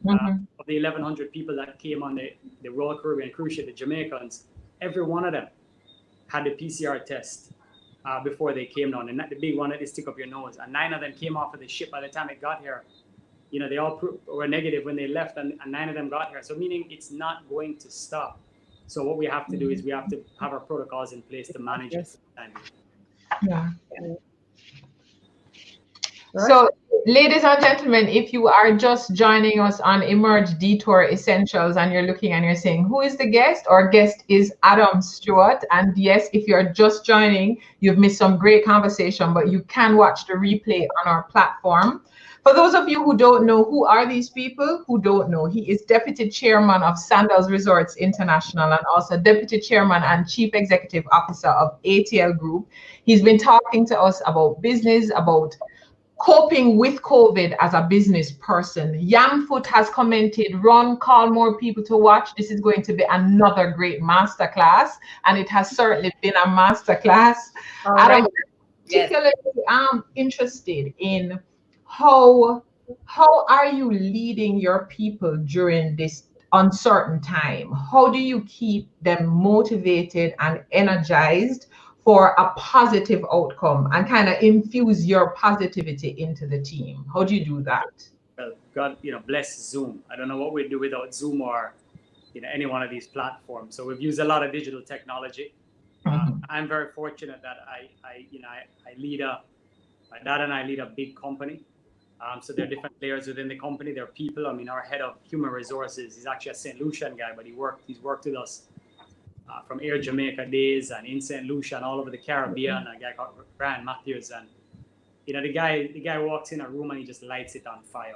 Of the 1,100 people that came on the Royal Caribbean cruise ship, the Jamaicans, every one of them had the PCR test before they came down. And not the big one that they stick up your nose. And 9 of them came off of the ship by the time it got here. You know, they all were negative when they left, and 9 of them got here. So meaning it's not going to stop. So what we have to do is we have to have our protocols in place to manage it. Yeah. Right. So, ladies and gentlemen, if you are just joining us on Emerge Detour Essentials and you're looking and you're saying, who is the guest? Our guest is Adam Stewart. And yes, if you're just joining, you've missed some great conversation, but you can watch the replay on our platform. For those of you who don't know, who are these people who don't know? He is Deputy Chairman of Sandals Resorts International and also Deputy Chairman and Chief Executive Officer of ATL Group. He's been talking to us about business, about coping with COVID as a business person. Yamfoot has commented, run, call more people to watch. This is going to be another great masterclass, and it has certainly been a masterclass. Adam, particularly interested in how are you leading your people during this uncertain time? How do you keep them motivated and energized for a positive outcome and kind of infuse your positivity into the team? How do you do that? Well, God, bless Zoom. I don't know what we'd do without Zoom or any one of these platforms. So we've used a lot of digital technology. I'm very fortunate that I lead my dad and I lead a big company. So there are different layers within the company. There are people. I mean, our head of human resources, he's actually a St. Lucian guy, but he's worked with us from Air Jamaica days and in St. Lucia and all over the Caribbean. A guy called Brian Matthews, and the guy walks in a room and he just lights it on fire.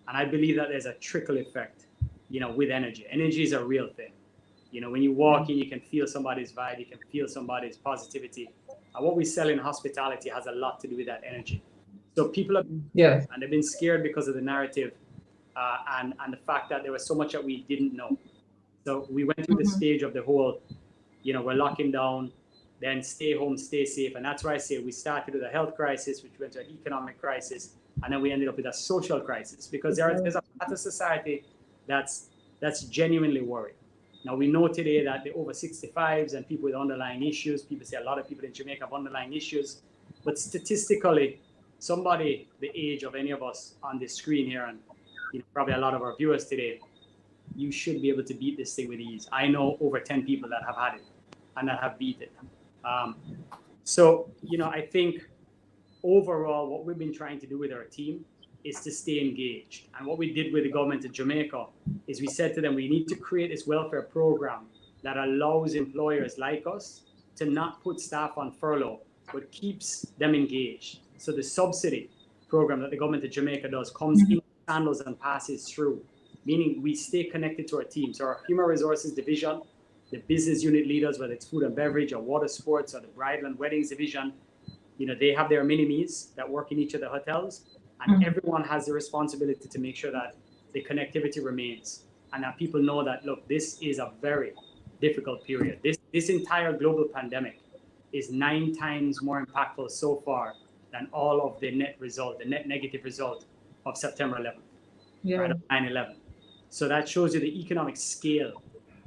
And I believe that there's a trickle effect, with energy. Energy is a real thing. When you walk in, you can feel somebody's vibe, you can feel somebody's positivity. And what we sell in hospitality has a lot to do with that energy. So people have been scared, and they've been scared because of the narrative and the fact that there was so much that we didn't know. So we went through the stage of the whole, we're locking down, then stay home, stay safe. And that's why I say we started with a health crisis, which went to an economic crisis, and then we ended up with a social crisis because there's a part of society that's genuinely worried. Now, we know today that the over 65s and people with underlying issues, people say a lot of people in Jamaica have underlying issues, but statistically, somebody the age of any of us on this screen here, and probably a lot of our viewers today, you should be able to beat this thing with ease. I know over 10 people that have had it and that have beat it. So, I think overall, what we've been trying to do with our team is to stay engaged. And what we did with the government of Jamaica is we said to them, we need to create this welfare program that allows employers like us to not put staff on furlough, but keeps them engaged. So the subsidy program that the government of Jamaica does comes in Sandals and passes through, meaning we stay connected to our team. So our human resources division, the business unit leaders, whether it's food and beverage or water sports or the bridal and weddings division, they have their mini-me's that work in each of the hotels, and everyone has the responsibility to make sure that the connectivity remains and that people know that, look, this is a very difficult period. This entire global pandemic is 9 times more impactful so far than all of the net negative result of September 11th, right, of 9/11. So that shows you the economic scale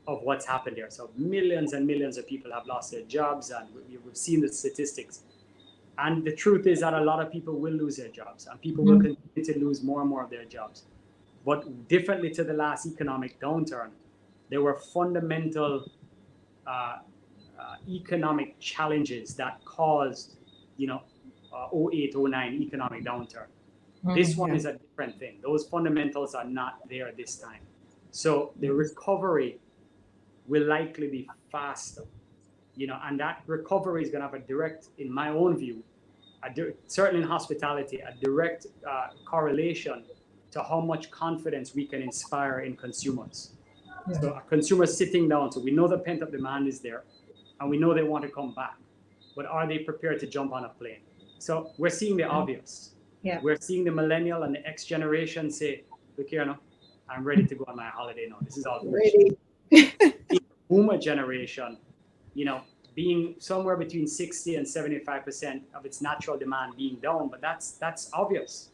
of what's happened here. So millions and millions of people have lost their jobs, and we've seen the statistics. And the truth is that a lot of people will lose their jobs, and people will continue to lose more and more of their jobs. But differently to the last economic downturn, there were fundamental economic challenges that caused, 08, 09 economic downturn. This one is a different thing. Those fundamentals are not there this time. So the recovery will likely be faster, and that recovery is going to have a direct, in my own view, certainly in hospitality, a direct correlation to how much confidence we can inspire in consumers. So a consumer sitting down, so we know the pent-up demand is there, and we know they want to come back, but are they prepared to jump on a plane? So we're seeing the obvious. We're seeing the millennial and the X generation say, look here, I'm ready to go on my holiday now. This is all ready. The boomer generation, being somewhere between 60 and 75% of its natural demand being down, but that's obvious.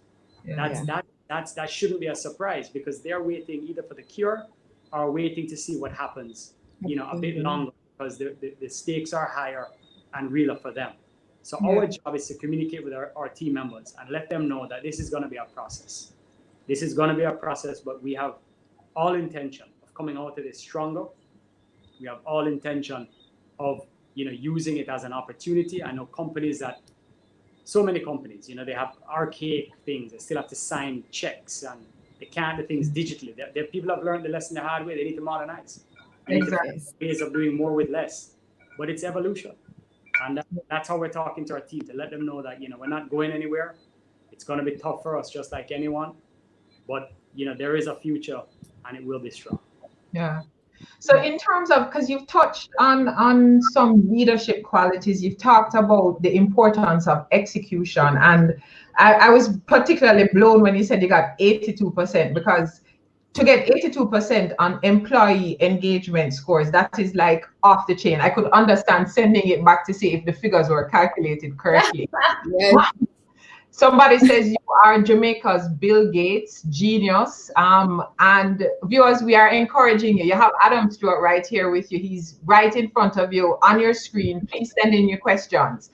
That shouldn't be a surprise because they're waiting either for the cure or waiting to see what happens, a bit longer because the stakes are higher and realer for them. So our job is to communicate with our team members and let them know that this is going to be a process. This is going to be a process, but we have all intention of coming out of this stronger. We have all intention of, using it as an opportunity. I know companies so many companies, they have archaic things. They still have to sign checks and they can't do things digitally. People have learned the lesson the hard way. They need to modernize. Exactly. Ways of doing more with less, but it's evolution. And that's how we're talking to our team, to let them know that, we're not going anywhere. It's going to be tough for us, just like anyone. But, there is a future and it will be strong. Yeah. So in terms of, because you've touched on some leadership qualities, you've talked about the importance of execution. And I was particularly blown when you said you got 82%, because to get 82% on employee engagement scores, that is like off the chain. I could understand sending it back to see if the figures were calculated correctly. Yes. Somebody says you are Jamaica's Bill Gates, genius. And viewers, we are encouraging you. You have Adam Stewart right here with you. He's right in front of you on your screen. Please send in your questions.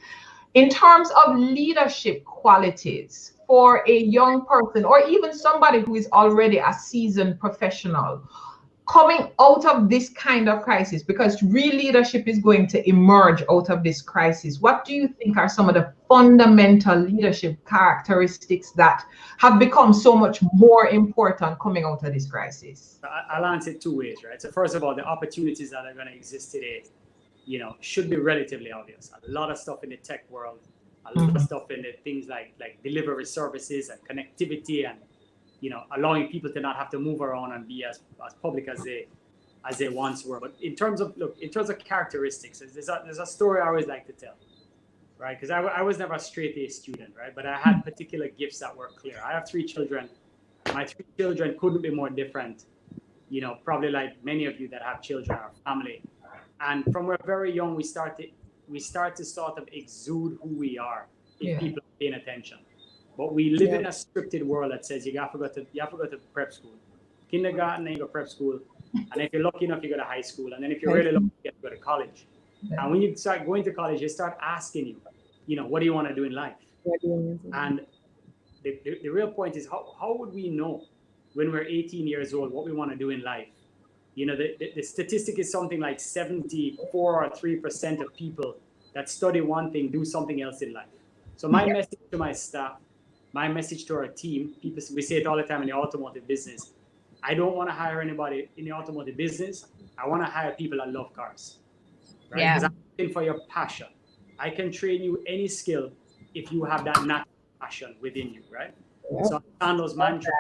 In terms of leadership qualities for a young person, or even somebody who is already a seasoned professional, coming out of this kind of crisis, because real leadership is going to emerge out of this crisis, what do you think are some of the fundamental leadership characteristics that have become so much more important coming out of this crisis? I'll answer it two ways, right? So first of all, the opportunities that are going to exist today, should be relatively obvious. A lot of stuff in the tech world, a lot of stuff in the things like delivery services and connectivity, and allowing people to not have to move around and be as public as they once were. But in terms of characteristics, there's a story I always like to tell, right? Because I was never a straight A student, right? But I had particular gifts that were clear. I have 3 children. My 3 children couldn't be more different, probably like many of you that have children or family. And from we're very young, we start to sort of exude who we are if people are paying attention. But we live in a scripted world that says you have to go to prep school, kindergarten, then you go prep school, and if you're lucky enough, you go to high school, and then if you're really lucky, you go to college. And when you start going to college, they start asking you, what do you want to do in life? And the real point is, how would we know when we're 18 years old what we want to do in life? The statistic is something like 74 or 3% of people that study one thing do something else in life. So my message to my staff, my message to our team, we say it all the time in the automotive business. I don't want to hire anybody in the automotive business. I want to hire people that love cars, right? Because I'm looking for your passion. I can train you any skill if you have that natural passion within you, right? Yeah. So Sandals mantra,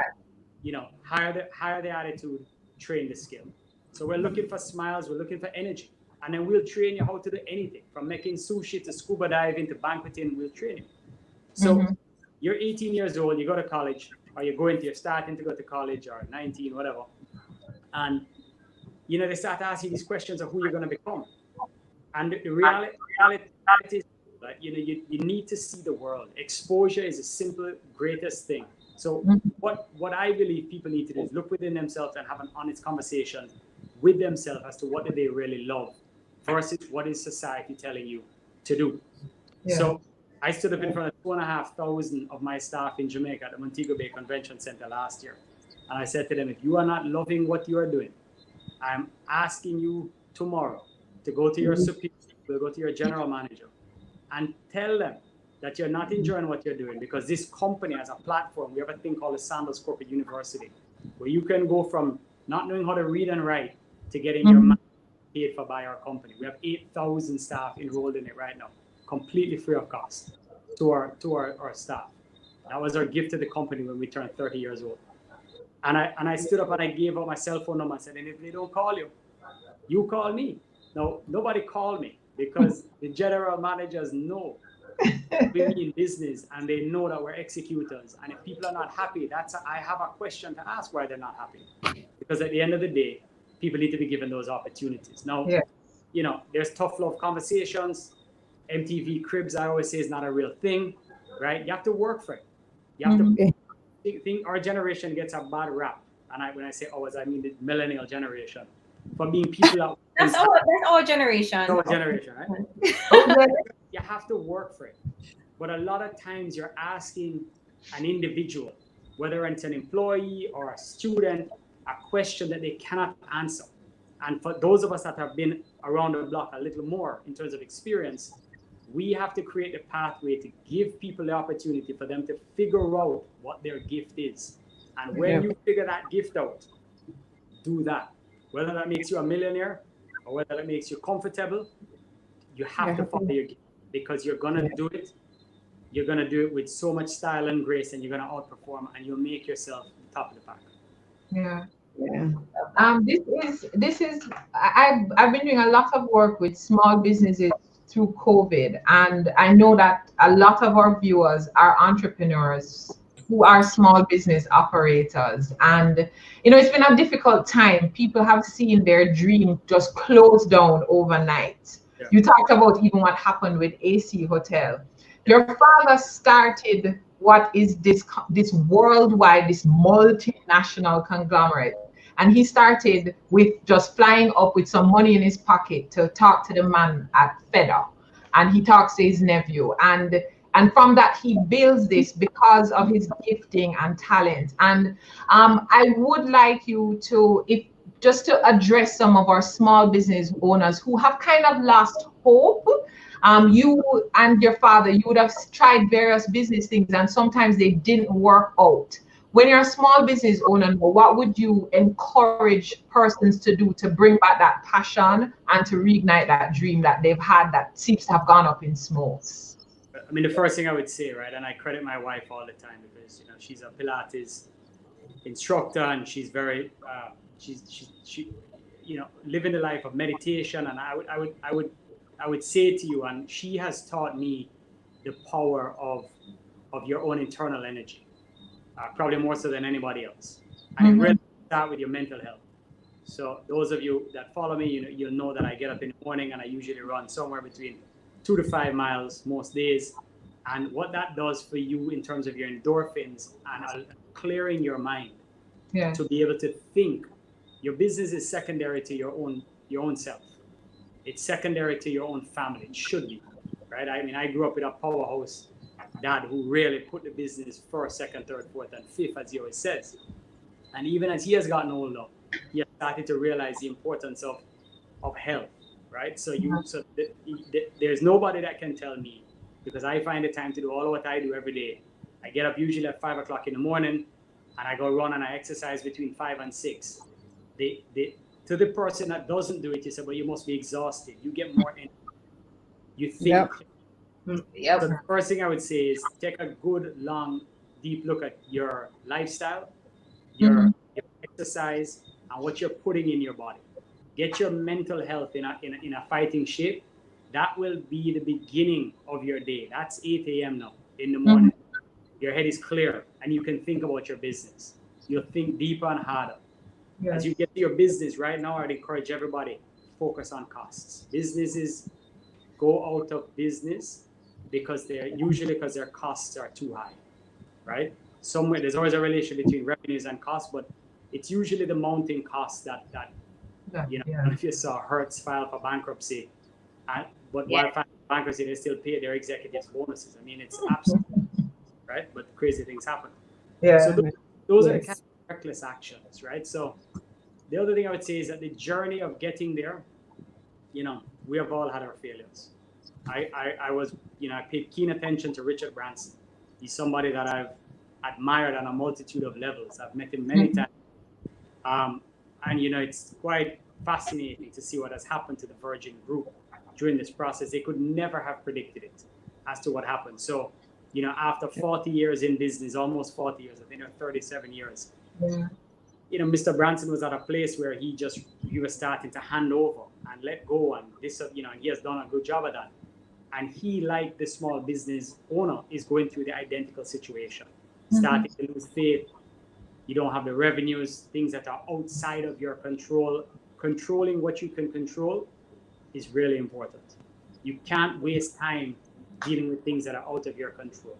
hire the attitude, train the skill. So we're looking for smiles, we're looking for energy. And then we'll train you how to do anything, from making sushi to scuba diving to banqueting, we'll train you. So you're 18 years old, you go to college, or you're starting to go to college, or 19, whatever. And, they start asking these questions of who you're going to become. And the reality is that, you need to see the world. Exposure is the simple, greatest thing. So what I believe people need to do is look within themselves and have an honest conversation with themselves as to what do they really love versus what is society telling you to do. Yeah. So I stood up in front of 2,500 of my staff in Jamaica at the Montego Bay Convention Center last year. And I said to them, if you are not loving what you are doing, I'm asking you tomorrow to go to your superior, go to your general manager, and tell them that you're not enjoying what you're doing, because this company has a platform. We have a thing called the Sandals Corporate University, where you can go from not knowing how to read and write to getting your math paid for by our company. We have 8,000 staff enrolled in it right now, completely free of cost to our staff. That was our gift to the company when we turned 30 years old. And I stood up and I gave out my cell phone number and said, and if they don't call you, you call me. No, nobody called me, because the general managers know we're in business and they know that we're executors. And if people are not happy, I have a question to ask why they're not happy. Because at the end of the day, people need to be given those opportunities. Now, there's tough love conversations. MTV Cribs, I always say, is not a real thing, right? You have to work for it. You have to think our generation gets a bad rap. And when I say ours, I mean the millennial generation, for being people out. That's our generation. Our generation, right? You have to work for it. But a lot of times you're asking an individual, whether it's an employee or a student, a question that they cannot answer. And for those of us that have been around the block a little more in terms of experience, we have to create a pathway to give people the opportunity for them to figure out what their gift is. And when you figure that gift out, do that. Whether that makes you a millionaire or whether that makes you comfortable, you have to follow your gift, because you're going to do it. You're going to do it with so much style and grace, and you're going to outperform, and you'll make yourself the top of the pack. Yeah. Yeah. This is I've been doing a lot of work with small businesses through COVID, and I know that a lot of our viewers are entrepreneurs who are small business operators, and it's been a difficult time. People have seen their dream just close down overnight. Yeah. You talked about even what happened with AC Hotel. Your father started what is this worldwide, this multinational conglomerate. And he started with just flying up with some money in his pocket to talk to the man at FEDA. And he talks to his nephew. And from that, he builds this because of his gifting and talent. And I would like you to, just to address some of our small business owners who have kind of lost hope. You and your father, you would have tried various business things, and sometimes they didn't work out. When you're a small business owner, what would you encourage persons to do to bring back that passion and to reignite that dream that they've had that seems to have gone up in smoke? I mean, the first thing I would say, right, and I credit my wife all the time because she's a Pilates instructor, and she's very she living the life of meditation. And I would say to you, and she has taught me the power of your own internal energy, probably more so than anybody else. And it really starts with your mental health. So those of you that follow me, you'll know that I get up in the morning and I usually run somewhere between 2 to 5 miles most days. And what that does for you in terms of your endorphins and clearing your mind to be able to think. Your business is secondary to your own self. It's secondary to your own family. It should be, right? I mean, I grew up with a powerhouse dad who really put the business first, second, third, fourth, and fifth, as he always says. And even as he has gotten older, he has started to realize the importance of health, right? So there's nobody that can tell me, because I find the time to do all of what I do every day. I get up usually at 5 o'clock in the morning, and I go run and I exercise between 5 and 6. To the person that doesn't do it, you say, well, you must be exhausted. You get more energy. You think. Yep. So the first thing I would say is take a good, long, deep look at your lifestyle, your exercise, and what you're putting in your body. Get your mental health in a fighting shape. That will be the beginning of your day. That's 8 a.m. now in the morning. Your head is clear and you can think about your business. You'll think deeper and harder. Yes. As you get to your business right now, I'd encourage everybody, focus on costs. Businesses go out of business because their costs are too high, right? Somewhere there's always a relation between revenues and costs, but it's usually the mounting costs that if you saw Hertz file for bankruptcy, while filing for bankruptcy, they still pay their executives bonuses. I mean, it's absolute, right? But crazy things happen. Yeah. So those are the kind of reckless actions, right? So the other thing I would say is that the journey of getting there, we have all had our failures. I paid keen attention to Richard Branson. He's somebody that I've admired on a multitude of levels. I've met him many times. And it's quite fascinating to see what has happened to the Virgin Group during this process. They could never have predicted it as to what happened. So, after 40 years in business, almost 40 years, I think 37 years, Mr. Branson was at a place where he was starting to hand over and let go, and this, and he has done a good job of that. And he, like the small business owner, is going through the identical situation, starting to lose faith. You don't have the revenues, things that are outside of your control. Controlling what you can control is really important. You can't waste time dealing with things that are out of your control.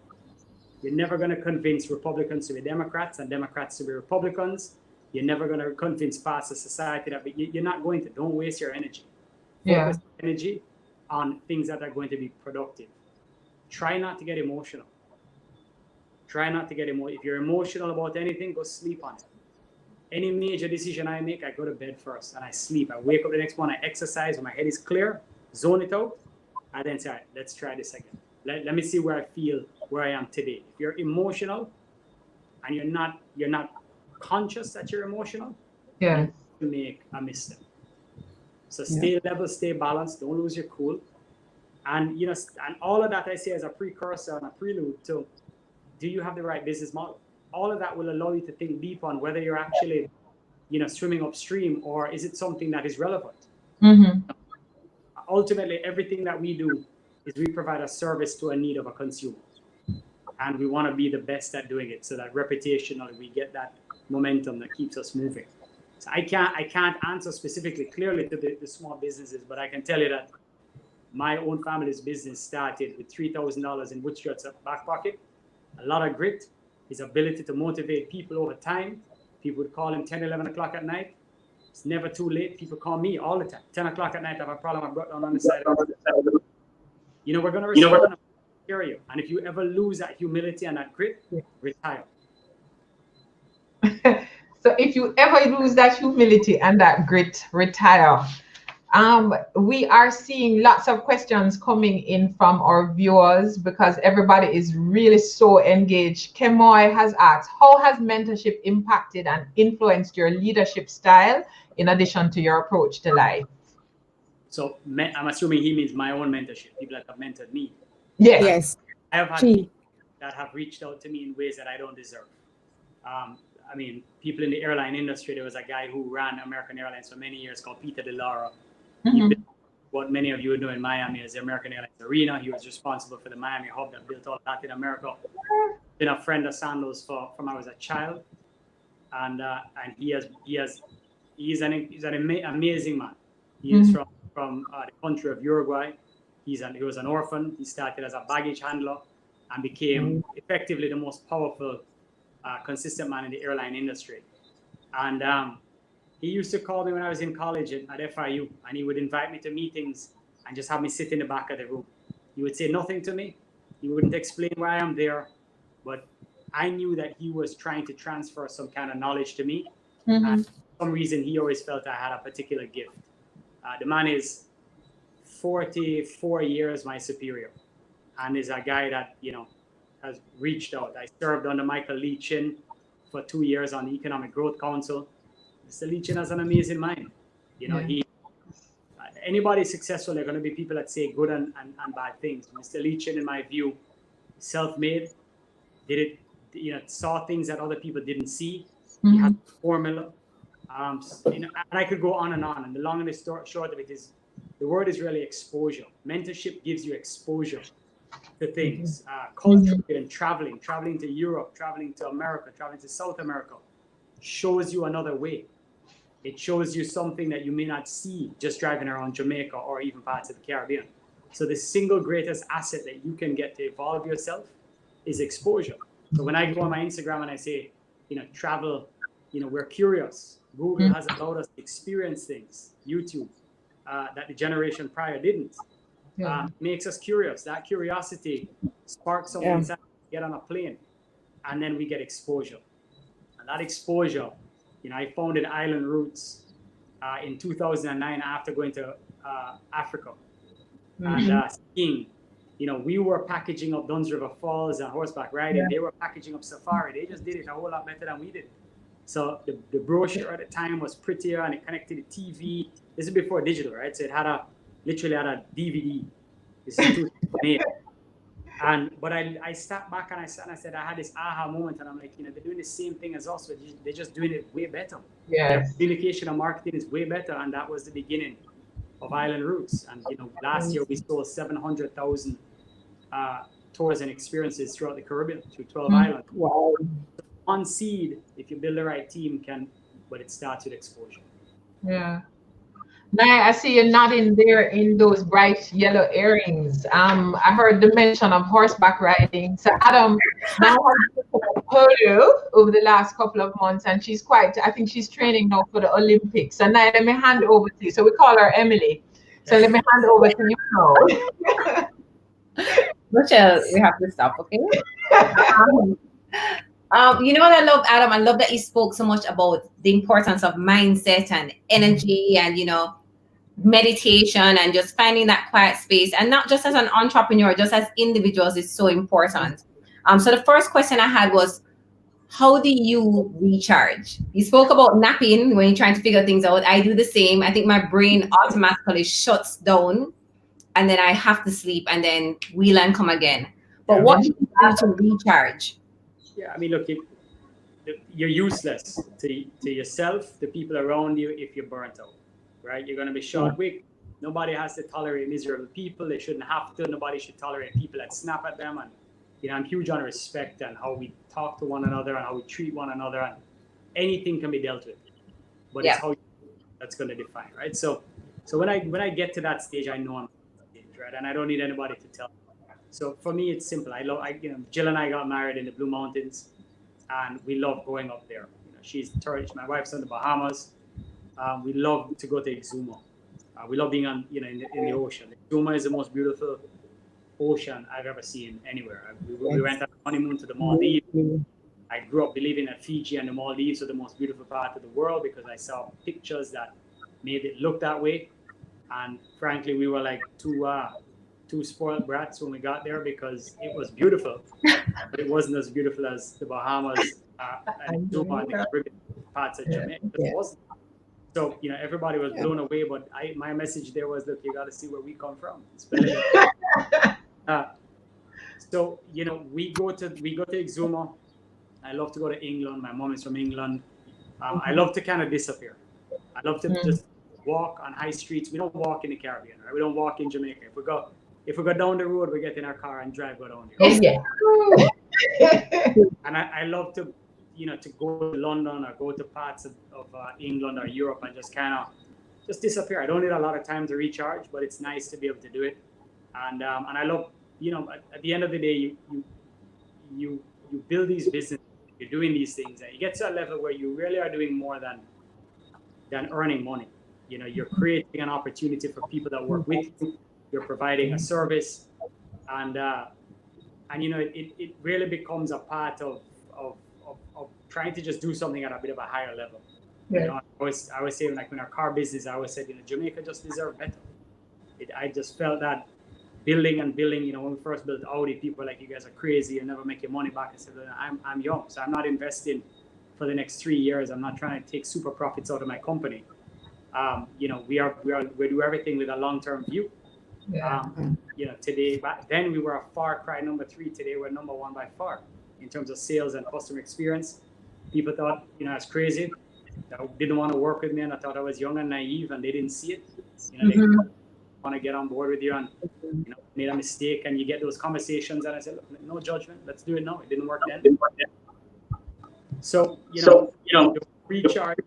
You're never going to convince Republicans to be Democrats and Democrats to be Republicans. You're never going to convince parts of society that you're not going to. Don't waste your energy. Focus energy on things that are going to be productive. Try not to get emotional. If you're emotional about anything, go sleep on it. any major decision I make, I go to bed first and I sleep. I wake up the next morning, I exercise when my head is clear, zone it out. I then say, all right, let's try this again. Let me see where I feel, where I am today. If you're emotional and you're not conscious that you're emotional, Yeah. you make a misstep. So stay level, stay balanced, don't lose your cool. And and all of that I say as a precursor and a prelude to, do you have the right business model? All of that will allow you to think deep on whether you're actually, swimming upstream, or is it something that is relevant? Mm-hmm. Ultimately, everything that we do is we provide a service to a need of a consumer. And we want to be the best at doing it so that reputationally we get that momentum that keeps us moving. So I can't answer specifically clearly to the small businesses, but I can tell you that my own family's business started with $3,000 in bootstraps back pocket, a lot of grit, his ability to motivate people over time. People would call him 10, 11 o'clock at night. It's never too late. People call me all the time. 10 o'clock at night, I have a problem. I brought down on the side of the we're going to respond and hear you. And if you ever lose that humility and that grit, retire. So if you ever lose that humility and that grit, retire. We are seeing lots of questions coming in from our viewers because everybody is really so engaged. Kemoy has asked, how has mentorship impacted and influenced your leadership style in addition to your approach to life? So I'm assuming he means my own mentorship, people that have mentored me. Yes. I have had people that have reached out to me in ways that I don't deserve. People in the airline industry, there was a guy who ran American Airlines for many years called Peter DeLauro. Mm-hmm. What many of you would know in Miami as the American Airlines Arena. He was responsible for the Miami hub that built all Latin America. Been a friend of Sandals from I was a child, and he's an amazing man. He is from the country of Uruguay. He was an orphan. He started as a baggage handler and became effectively the most powerful, consistent man in the airline industry. And he used to call me when I was in college at FIU, and he would invite me to meetings and just have me sit in the back of the room. He would say nothing to me. He wouldn't explain why I'm there, but I knew that he was trying to transfer some kind of knowledge to me. And for some reason, he always felt I had a particular gift. The man is 44 years my superior, and is a guy that, has reached out. I served under Michael Leachin for 2 years on the Economic Growth Council. Mr. Leachin has an amazing mind. Anybody successful, there are going to be people that say good and bad things. Mr. Leachin, in my view, self-made, did it, saw things that other people didn't see. He has a formula. And I could go on. And the long and the short of it is, the word is really exposure. Mentorship gives you exposure to things, culture and traveling to Europe, traveling to America, traveling to South America, shows you another way. It shows you something that you may not see just driving around Jamaica or even parts of the Caribbean. So the single greatest asset that you can get to evolve yourself is exposure. So when I go on my Instagram and I say, travel, we're curious. Google has allowed us to experience things, YouTube, that the generation prior didn't. Makes us curious. That curiosity sparks something inside. Get on a plane, and then we get exposure. And that exposure, I founded Island Roots in 2009 after going to Africa and skiing. We were packaging up Duns River Falls and horseback riding. They were packaging up safari. They just did it a whole lot better than we did. So the brochure at the time was prettier, and it connected to TV. This is before digital, right? So it had literally had a DVD. This is 2008. But I stepped back and I said, I had this aha moment, and I'm like, they're doing the same thing as us, but they're just doing it way better. Their communication and marketing is way better, and that was the beginning of Island Roots. And last year we sold 700,000 tours and experiences throughout the Caribbean, through 12 islands. Wow. Mm-hmm. One seed, if you build the right team, but it starts with exposure. Yeah. Now I see you nodding there in those bright yellow earrings. I heard the mention of horseback riding. So Adam now has taken polo over the last couple of months, and I think she's training now for the Olympics. So now let me hand over to you. So we call her Emily. So let me hand over to you now. Rochelle, we have to stop, okay? You know what I love, Adam? I love that you spoke so much about the importance of mindset and energy and, meditation and just finding that quiet space. And not just as an entrepreneur, just as individuals is so important. So the first question I had was, how do you recharge? You spoke about napping when you're trying to figure things out. I do the same. I think my brain automatically shuts down and then I have to sleep and then wheel and come again. But what do you do to recharge? Yeah, I mean, look, you're useless to yourself, the people around you, if you're burnt out, right? You're going to be short week. Nobody has to tolerate miserable people. They shouldn't have to. Nobody should tolerate people that snap at them. And, I'm huge on respect and how we talk to one another and how we treat one another. And anything can be dealt with, but it's how that's going to define, right? So when I get to that stage, I know I'm stage, right? And I don't need anybody to tell me. So for me, it's simple. Jill and I got married in the Blue Mountains, and we love going up there. She's Turkish. My wife's in the Bahamas. We love to go to Exuma. We love being on, in the ocean. Exuma is the most beautiful ocean I've ever seen anywhere. We went on a honeymoon to the Maldives. I grew up believing that Fiji and the Maldives are the most beautiful part of the world because I saw pictures that made it look that way. And frankly, we were like two spoiled brats when we got there because it was beautiful, but it wasn't as beautiful as the Bahamas and the Caribbean parts of Jamaica. It wasn't. So, everybody was blown away, but my message there was, look, you got to see where we come from. It's better than so, we go to Exuma. I love to go to England. My mom is from England. I love to kind of disappear. I love to just walk on high streets. We don't walk in the Caribbean, right? We don't walk in Jamaica. If we go down the road, we get in our car and drive go down the road. And I love to, to go to London or go to parts of England or Europe and just kind of just disappear. I don't need a lot of time to recharge, but it's nice to be able to do it. And I love, at the end of the day, you build these businesses, you're doing these things, and you get to a level where you really are doing more than earning money. You're creating an opportunity for people that work with you. You're providing a service, and it really becomes a part of trying to just do something at a bit of a higher level. I always say, like, in our car business, I always said, Jamaica just deserved better. I just felt that building, when we first built Audi, people were like, you guys are crazy, you never make your money back. I said, I'm young, so I'm not investing for the next 3 years. I'm not trying to take super profits out of my company. We do everything with a long-term view. Today, back then we were a far cry number 3. Today we're number 1 by far in terms of sales and customer experience. People thought, I was crazy. They didn't want to work with me, and I thought I was young and naive, and they didn't see it. They want to get on board with you, and made a mistake, and you get those conversations, and I said, look, no judgment. Let's do it now. It didn't work then. So recharge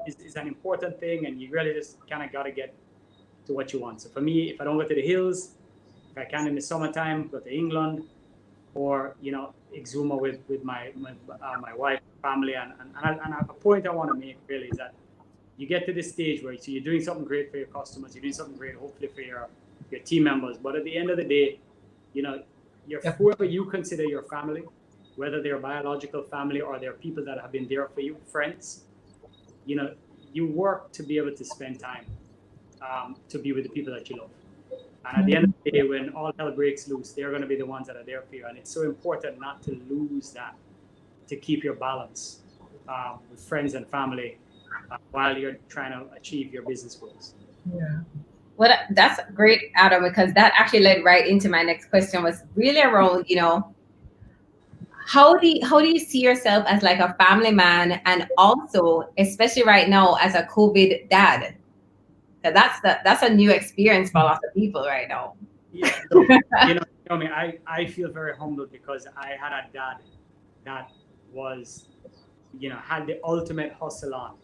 is an important thing, and you really just kind of got to get to what you want. So for me, if I don't go to the hills, if I can in the summertime, go to England, or Exuma with my wife, family, and a point I want to make really is that you get to this stage where you're doing something great for your customers, you're doing something great hopefully for your team members, but at the end of the day, whoever you consider your family, whether they're biological family or they're people that have been there for you, friends, you work to be able to spend time to be with the people that you love. And at the end of the day, when all hell breaks loose, they're going to be the ones that are there for you. And it's so important not to lose that, to keep your balance with friends and family while you're trying to achieve your business goals. Yeah. Well, that's great, Adam, because that actually led right into my next question, was really around, how do you see yourself as like a family man, and also, especially right now, as a COVID dad? That's a new experience for a lot of people right now. Yeah, so, I feel very humbled because I had a dad that was, had the ultimate hustle on,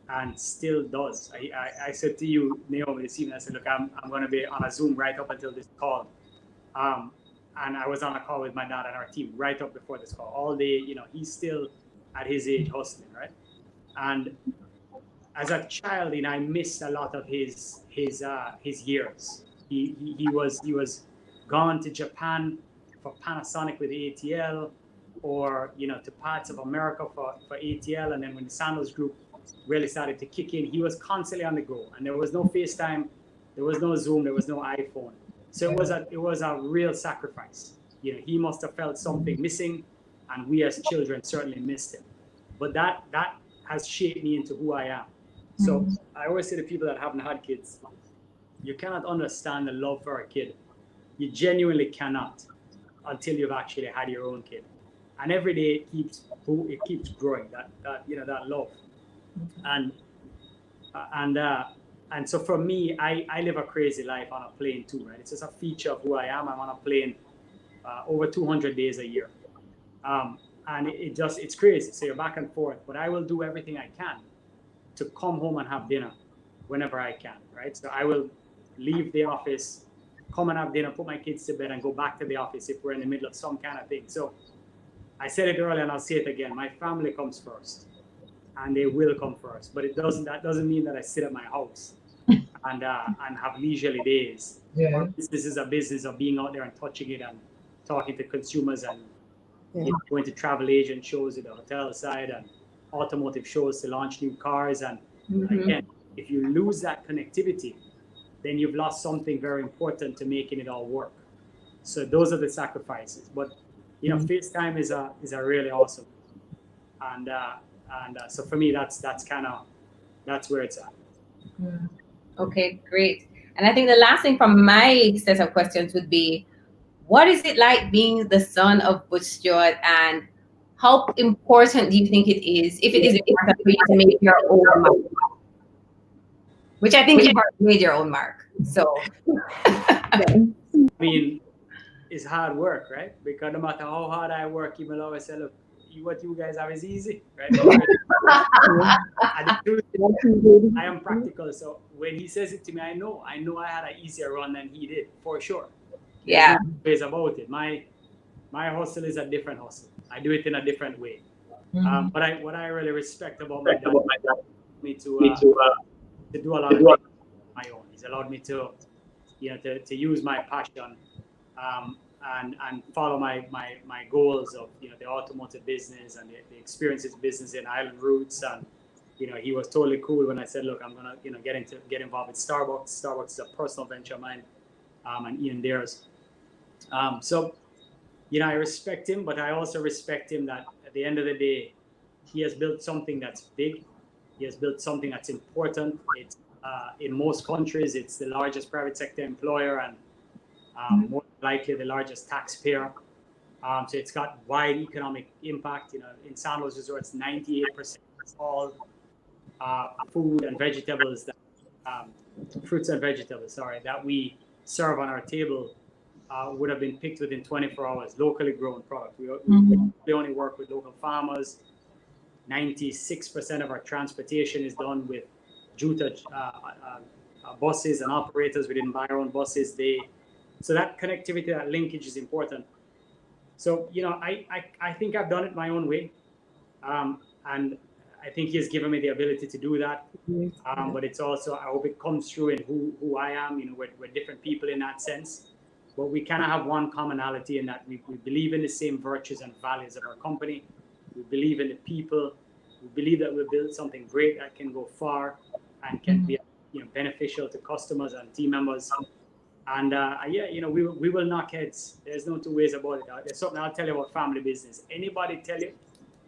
and still does. I said to you, Naomi, this evening, I said, look, I'm going to be on a Zoom right up until this call. And I was on a call with my dad and our team right up before this call. All day, he's still at his age hustling, right? And as a child, I missed a lot of his years. He was gone to Japan for Panasonic with ATL. or to parts of America for ATL. And then when the Sandals group really started to kick in, he was constantly on the go, and there was no FaceTime, there was no Zoom, there was no iPhone. So it was a real sacrifice. He must have felt something missing, and we as children certainly missed him. But that has shaped me into who I am. So I always say to people that haven't had kids, you cannot understand the love for a kid. You genuinely cannot until you've actually had your own kid. And every day it keeps growing, that love. And so for me, I live a crazy life on a plane too, right? It's just a feature of who I am. I'm on a plane over 200 days a year. And it's crazy. So you're back and forth, but I will do everything I can to come home and have dinner whenever I can, right? So I will leave the office, come and have dinner, put my kids to bed, and go back to the office if we're in the middle of some kind of thing. So I said it earlier and I'll say it again. My family comes first, and they will come first. But that doesn't mean that I sit at my house and have leisurely days. Yeah. This is a business of being out there and touching it and talking to consumers and going to travel agent shows at the hotel side and automotive shows to launch new cars. And again, if you lose that connectivity, then you've lost something very important to making it all work. So those are the sacrifices. But FaceTime is a really awesome. And so for me, that's where it's at. Okay, great. And I think the last thing from my set of questions would be, what is it like being the son of Butch Stewart, and how important do you think it is, if it is important for you to make your own mark? Which I think you've already made your own mark. So, I mean, it's hard work, right? Because no matter how hard I work, you will always say, look, what you guys have is easy, right? And the truth is, I am practical. So when he says it to me, I know I had an easier run than he did, for sure. Yeah. There's no ways about it. My hustle is a different hustle. I do it in a different way. But what I really respect about my dad, me to do a lot of things on my own. He's allowed me to use my passion and follow my goals of the automotive business and the experiences business in Island Roots. And he was totally cool when I said, look, I'm gonna get involved with Starbucks. Starbucks is a personal venture of mine, and Ian theirs. So I respect him, but I also respect him that at the end of the day, he has built something that's big. He has built something that's important. It's in most countries, it's the largest private sector employer and more likely the largest taxpayer. So it's got wide economic impact. In Sandals Resorts, 98% of all food and vegetables, fruits and vegetables, that we serve on our table would have been picked within 24 hours, locally grown product. We only work with local farmers. 96% of our transportation is done with Juta buses and operators. We didn't buy our own buses. So that connectivity, that linkage is important. So, I think I've done it my own way. And I think he has given me the ability to do that. But it's also, I hope it comes through in who I am. We're different people in that sense. But we kind of have one commonality in that we believe in the same virtues and values of our company. We believe in the people. We believe that we'll build something great that can go far and can be beneficial to customers and team members. And we will knock heads. There's no two ways about it. There's something I'll tell you about family business. Anybody tell you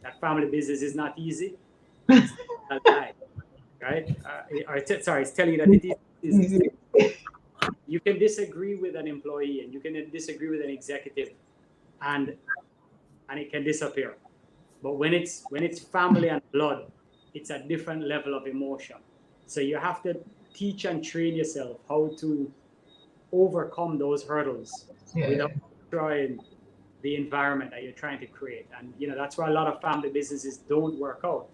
that family business is not easy? It's a lie, right? It's telling you that it is easy. You can disagree with an employee and you can disagree with an executive, and it can disappear. But when it's family and blood, it's a different level of emotion. So you have to teach and train yourself how to overcome those hurdles without destroying the environment that you're trying to create. And that's why a lot of family businesses don't work out.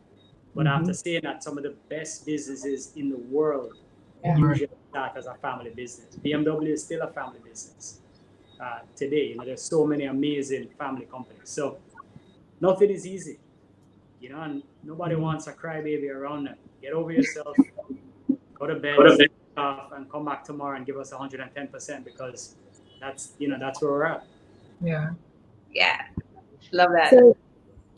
But after saying that, some of the best businesses in the world usually start as a family business. BMW is still a family business today. There's so many amazing family companies. So nothing is easy, and nobody wants a crybaby around them. Get over yourself, go to bed, and come back tomorrow and give us 110%, because that's where we're at. Yeah. Love that.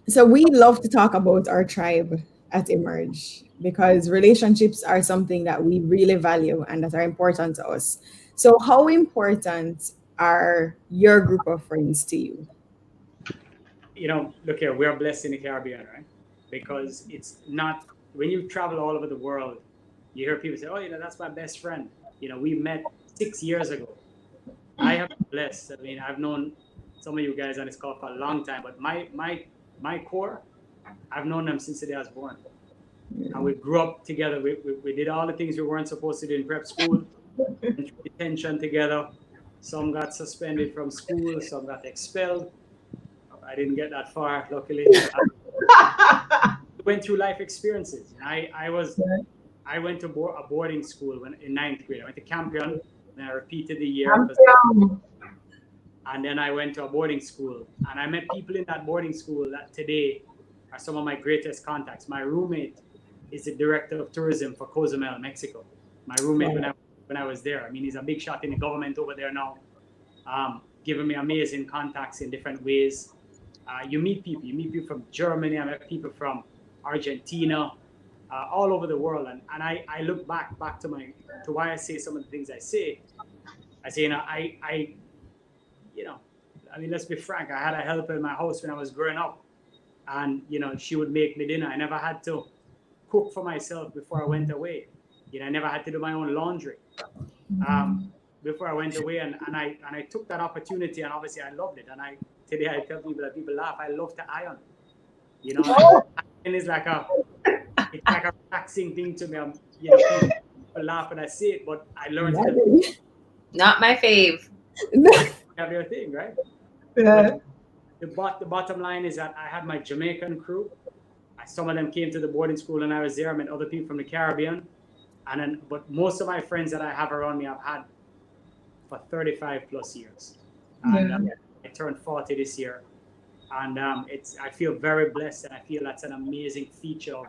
So we love to talk about our tribe at Emerge because relationships are something that we really value and that are important to us. So how important are your group of friends to you? Look here, we're blessed in the Caribbean, right? Because it's not, when you travel all over the world, you hear people say, oh, that's my best friend. We met 6 years ago. I have been blessed. I mean, I've known some of you guys on this call for a long time, but my core, I've known them since the day I was born. And we grew up together. We did all the things we weren't supposed to do in prep school, detention together. Some got suspended from school, some got expelled. I didn't get that far, luckily. Went through life experiences. I went to a boarding school in 9th grade. I went to Campion, and I repeated the year. And then I went to a boarding school, and I met people in that boarding school that today are some of my greatest contacts. My roommate is the director of tourism for Cozumel, Mexico. My roommate when I was there. I mean, he's a big shot in the government over there now, giving me amazing contacts in different ways. You meet people from Germany. I met people from Argentina, all over the world. And I look back to why I say some of the things I say. I say, I mean, let's be frank. I had a helper in my house when I was growing up, and she would make me dinner. I never had to cook for myself before I went away. I never had to do my own laundry before I went away, and I took that opportunity, and obviously I loved it. And today I tell people that people laugh. I love to iron. And it's like a relaxing thing to me. People laugh when I say it, but I learned it. Not my fave. Have your thing, right? Yeah. The bottom line is that I had my Jamaican crew. Some of them came to the boarding school and I was there. I met other people from the Caribbean. But most of my friends that I have around me, I've had for 35 plus years. And I turned 40 this year. And I feel very blessed, and I feel that's an amazing feature of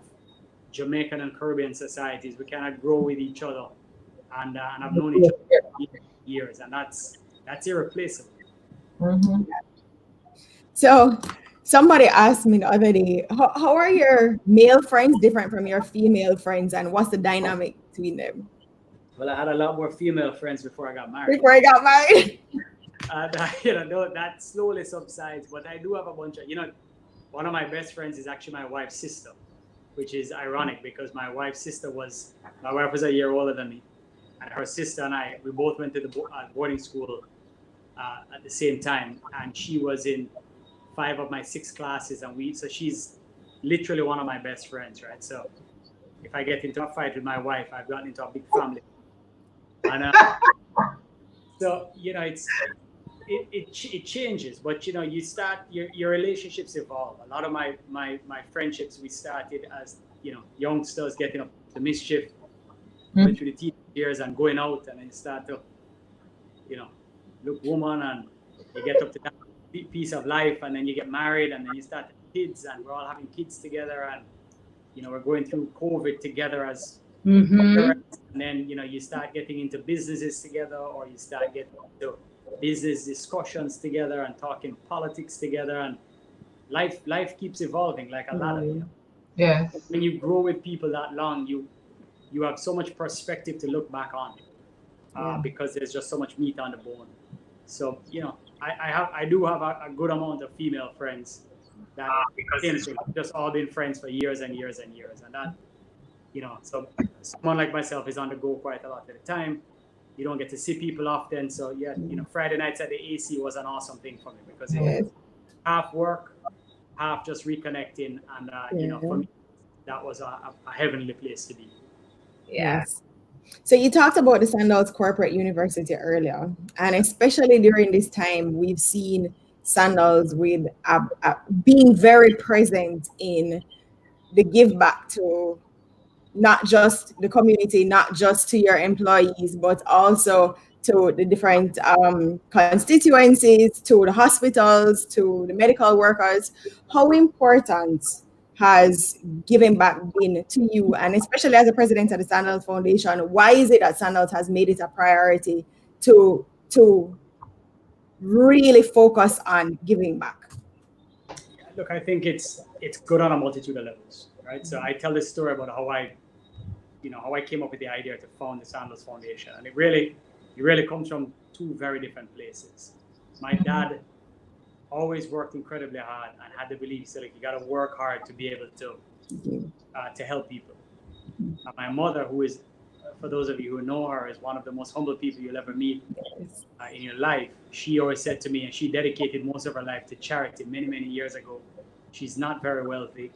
Jamaican and Caribbean societies. We kind of grow with each other. And I've known each other for years, and that's irreplaceable. Mm-hmm. So somebody asked me the other day, how are your male friends different from your female friends, and what's the dynamic between them? Well, I had a lot more female friends before I got married. That slowly subsides, but I do have a bunch of, one of my best friends is actually my wife's sister, which is ironic because my wife was a year older than me, and her sister and we both went to the boarding school at the same time, and she was in 5 of my 6 classes, so she's literally one of my best friends, right? So if I get into a fight with my wife, I've gotten into a big family, and so it changes, but you start your relationships evolve. A lot of my friendships we started as youngsters getting up to mischief, going through the teenage years and going out, and then you start to look woman, and you get up to that piece of life, and then you get married, and then you start kids, and we're all having kids together, and we're going through COVID together as parents, and then you start getting into businesses together, or you start getting into business discussions together and talking politics together, and life keeps evolving like a ladder. Yeah. When you grow with people that long, you have so much perspective to look back on, because there's just so much meat on the bone. So I do have a good amount of female friends that we've just all been friends for years and years and years, and that so someone like myself is on the go quite a lot at the time. You don't get to see people often, so Friday nights at the AC was an awesome thing for me because it was half work, half just reconnecting, and for me that was a heavenly place to be. Yes. So you talked about the Sandals Corporate University earlier, and especially during this time, we've seen Sandals with being very present in the give back to not just the community, not just to your employees, but also to the different constituencies, to the hospitals, to the medical workers. How important has giving back been to you? And especially as a president of the Sandals Foundation, why is it that Sandals has made it a priority to really focus on giving back? Look, I think it's good on a multitude of levels, right? So I tell this story about how I came up with the idea to found the Sandals Foundation, and it really comes from two very different places. My dad always worked incredibly hard and had the belief, so like, you got to work hard to be able to help people. And my mother, who is, for those of you who know her, is one of the most humble people you'll ever meet in your life. She always said to me, and she dedicated most of her life to charity many years ago. She's not very wealthy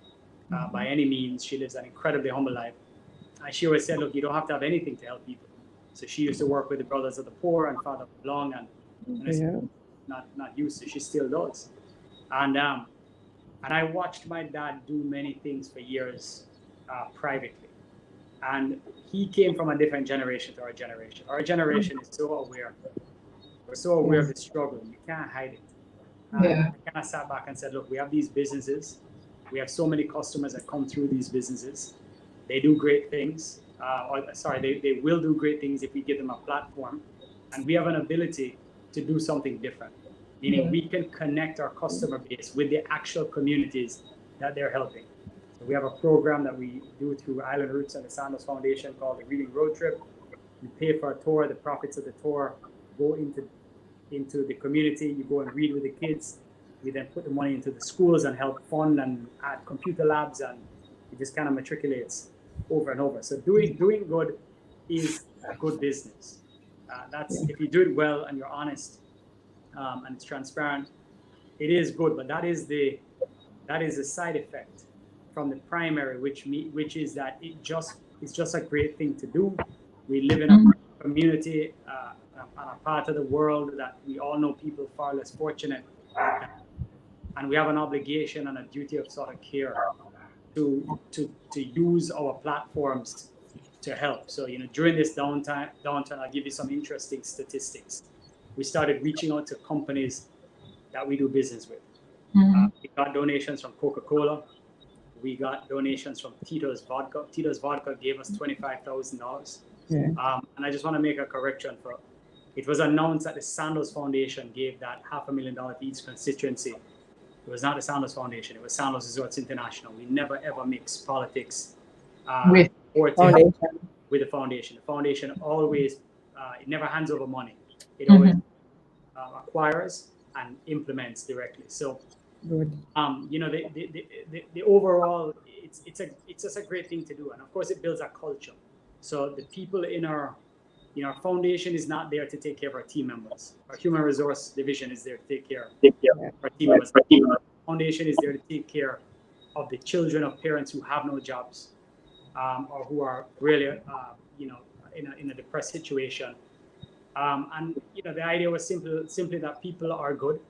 by any means. She lives an incredibly humble life. And she always said, look, you don't have to have anything to help people. So she used to work with the Brothers of the Poor and Father Long, and I said, not used to, she still does. And I watched my dad do many things for years privately. And he came from a different generation to our generation. Our generation is so aware. We're so aware of the struggle. You can't hide it. I kind of sat back and said, look, we have these businesses. We have so many customers that come through these businesses. They do great things. They will do great things if we give them a platform. And we have an ability to do something different. Meaning we can connect our customer base with the actual communities that they're helping. So we have a program that we do through Island Roots and the Sandals Foundation called the Reading Road Trip. We pay for a tour. The profits of the tour go into the community. You go and read with the kids. We then put the money into the schools and help fund and add computer labs, and it just kind of matriculates over and over. So doing good is a good business. If you do it well and you're honest and it's transparent, it is good. But that is the side effect from the primary, which is that it's just a great thing to do. We live in a community on a part of the world that we all know people far less fortunate, and we have an obligation and a duty of sort of care to use our platforms to help. So during this downturn, I'll give you some interesting statistics. We started reaching out to companies that we do business with. We got donations from Coca-Cola. We got donations from Tito's Vodka. Tito's Vodka gave us $25,000. And I just want to make a correction. It was announced that the Sandals Foundation gave that $500,000 to each constituency. It was not the Sandals Foundation. It was Sandals Resorts International. We never ever mix politics with the foundation. The foundation always it never hands over money. It always acquires and implements directly. So, the overall, it's just a great thing to do, and of course, it builds a culture. So the people in our foundation is not there to take care of our team members. Our human resource division is there to take care of our team members. Our foundation is there to take care of the children of parents who have no jobs or who are really, in a depressed situation. And the idea was simply that people are good,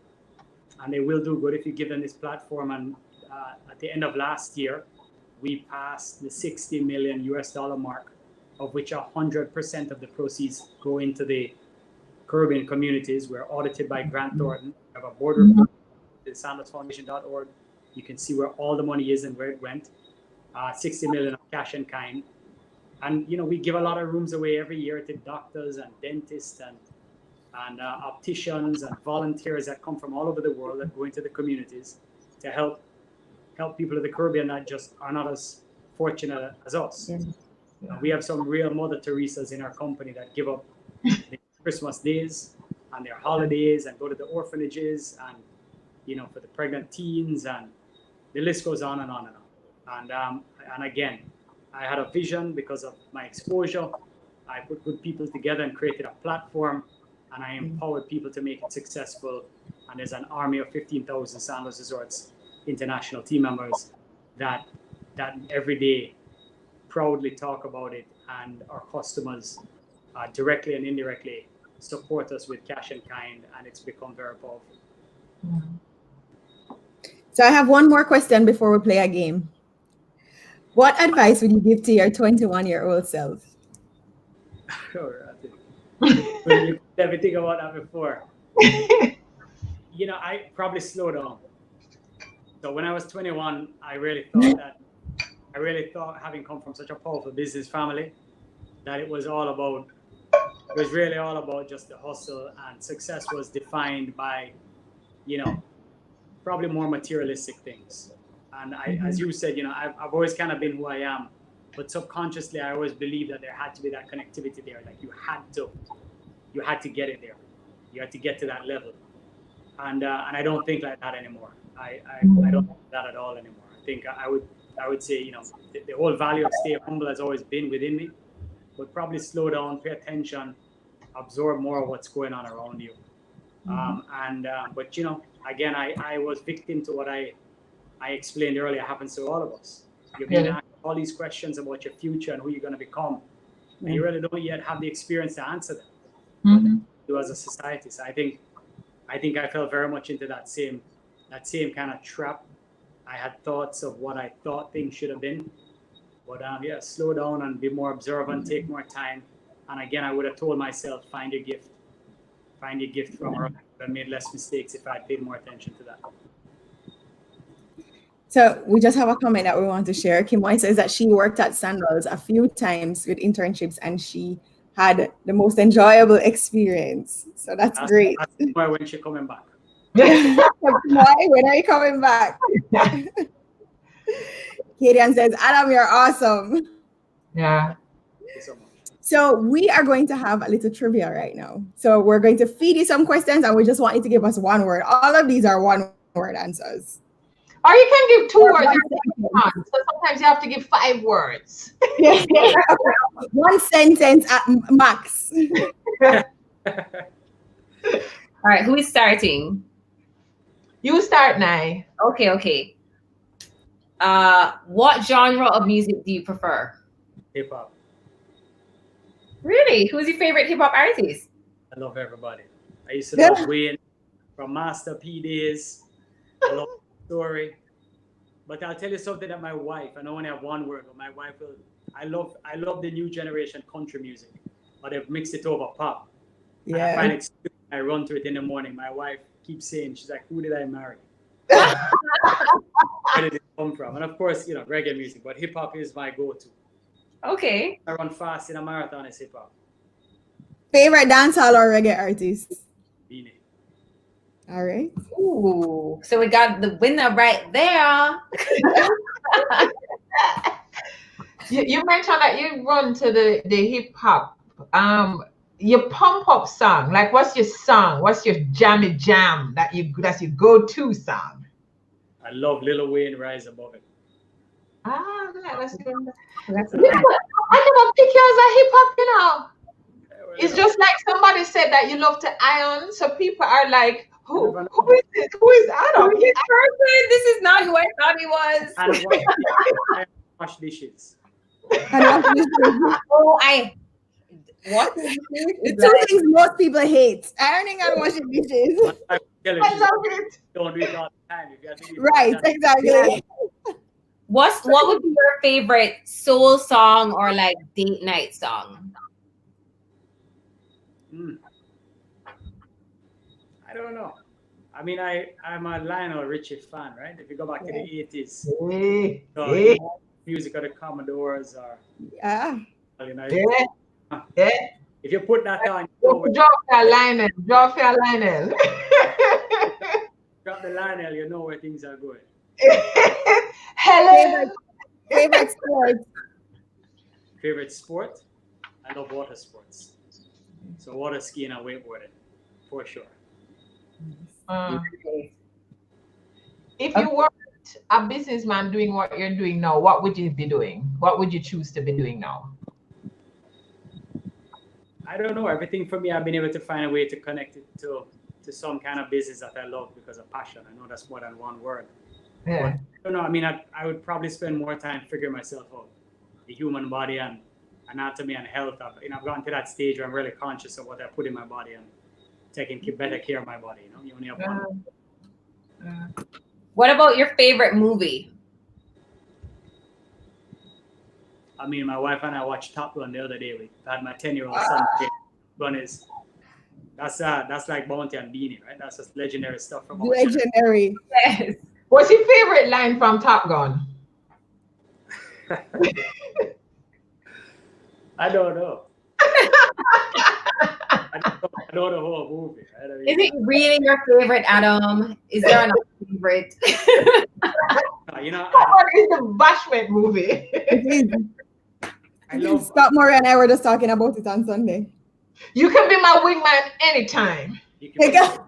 and they will do good if you give them this platform. And at the end of last year, we passed the $60 million mark, of which 100% of the proceeds go into the Caribbean communities. We're audited by Grant Thornton. We have a board report at sandalsfoundation.org. You can see where all the money is and where it went. 60 million of cash in kind. And we give a lot of rooms away every year to doctors and dentists and opticians and volunteers that come from all over the world that go into the communities to help people of the Caribbean that just are not as fortunate as us. We have some real Mother Teresas in our company that give up their Christmas days and their holidays and go to the orphanages and for the pregnant teens, and the list goes on and on and on. And again, I had a vision because of my exposure. I put good people together and created a platform, and I empowered people to make it successful. And there's an army of 15,000 Sandals Resorts International team members that every day proudly talk about it, and our customers directly and indirectly support us with cash in kind, and it's become very powerful. So I have one more question before we play a game. What advice would you give to your 21-year-old self? Sure. You never think about that before. I probably slow down. So when I was 21, I really thought, having come from such a powerful business family, that it was really all about just the hustle, and success was defined by, probably more materialistic things. And as you said, I've always kind of been who I am, but subconsciously I always believed that there had to be that connectivity there. Like you had to get it there. You had to get to that level. And I don't think like that anymore. I don't think that at all anymore. I think I would say, the whole value of stay humble has always been within me, but probably slow down, pay attention, absorb more of what's going on around you. But again, I was victim to what I explained earlier happens to all of us. You're being asked all these questions about your future and who you're going to become, and you really don't yet have the experience to answer them. Do as a society. So I think I fell very much into that same kind of trap. I had thoughts of what I thought things should have been, but slow down and be more observant, take more time. And again, I would have told myself, find your gift from her. I made less mistakes if I had paid more attention to that. So we just have a comment that we want to share. Kim White says that she worked at Sandals a few times with internships and she had the most enjoyable experience. So that's great. That's why when she's coming back. Why? When are you coming back? Kadian says, Adam, you're awesome. Yeah. Thank you so much. So we are going to have a little trivia right now. So we're going to feed you some questions and we just want you to give us one word. All of these are one word answers. Or you can give 2 words. So sometimes you have to give 5 words. One sentence at max. All right, who is starting? You start now. Okay. What genre of music do you prefer? Hip hop. Really? Who's your favorite hip hop artist? I love everybody. I used to love Wayne from Master P days. I love the story. But I'll tell you something that my wife, I only have one word, but my wife will. I love the new generation country music, but they've mixed it over pop. Yeah. And I find it stupid. I run to it in the morning. My wife keeps saying, she's like, who did I marry? Where did it come from? And of course, reggae music, but hip hop is my go-to. Okay. I run fast in a marathon is hip hop. Favorite dancehall or reggae artist? Beanie. All right. Ooh, so we got the winner right there. You mentioned that you run to the hip hop. Your pump up song. Like, what's your song? What's your jammy jam that's your go-to song? I love Lil Wayne, Rise Above It. That's good. I never pick you as a hip hop, It's just like somebody said that you love to iron. So people are like, who is it? Who is Adam? This is not who I thought he was. I wash dishes. What? The two things most people hate: ironing and washing dishes. I love it. Don't do it all the time. If you have to do it Right, exactly. Yeah. What would be your favorite soul song or like date night song? I don't know. I mean, I'm a Lionel Richie fan, right? If you go back to the 80s, music of the Commodores or if you put that on, drop Lionel. Drop the Lionel, you know where things are going. Hello. Favorite sport? Favorite sport? I love water sports. So water skiing and wakeboarding, for sure. If you weren't a businessman doing what you're doing now, what would you be doing? What would you choose to be doing now? I don't know. Everything for me, I've been able to find a way to connect it to some kind of business that I love because of passion. I know that's more than one word. Yeah. But I don't know. I mean, I would probably spend more time figuring myself out, the human body and anatomy and health. I've gotten to that stage where I'm really conscious of what I put in my body and taking better care of my body. You only have one. What about your favorite movie? I mean, my wife and I watched Top Gun the other day. We had my 10-year-old son. Gun is that's like Bounty and Beanie, right? That's just legendary stuff from legendary. Yes. What's your favorite line from Top Gun? I don't know. I don't know the whole movie. Right? I mean, Is it really your favorite, Adam? Is there an favorite. You know, That one is the Bashment movie. It is. I love. Scott Murray and I were just talking about it on Sunday. You can be my wingman anytime. You can Like,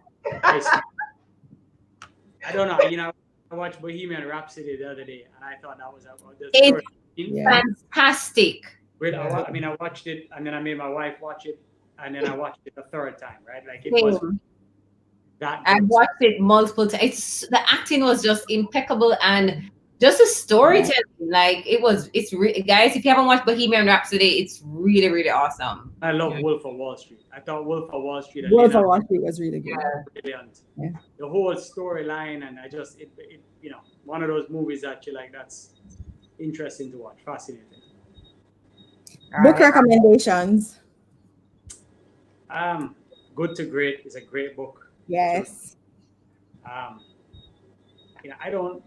I don't know. You know, I watched Bohemian Rhapsody the other day, and I thought that was the It's story. Yeah. fantastic. I mean, I watched it, and then I made my wife watch it, and then I watched it a third time, right? Like it was Same. that. I good. watched it multiple times. The acting was just impeccable, and just the storytelling. Like guys, if you haven't watched Bohemian Rhapsody, it's really, really awesome. I love Wolf of Wall Street. I thought Wolf of Wall Street. Wolf of Wall Street was really good. Brilliant. Yeah. The whole storyline, and I just it you know, one of those movies that you like. That's interesting to watch. Fascinating. Book recommendations. Good to Great is a great book. Yes. You know, I know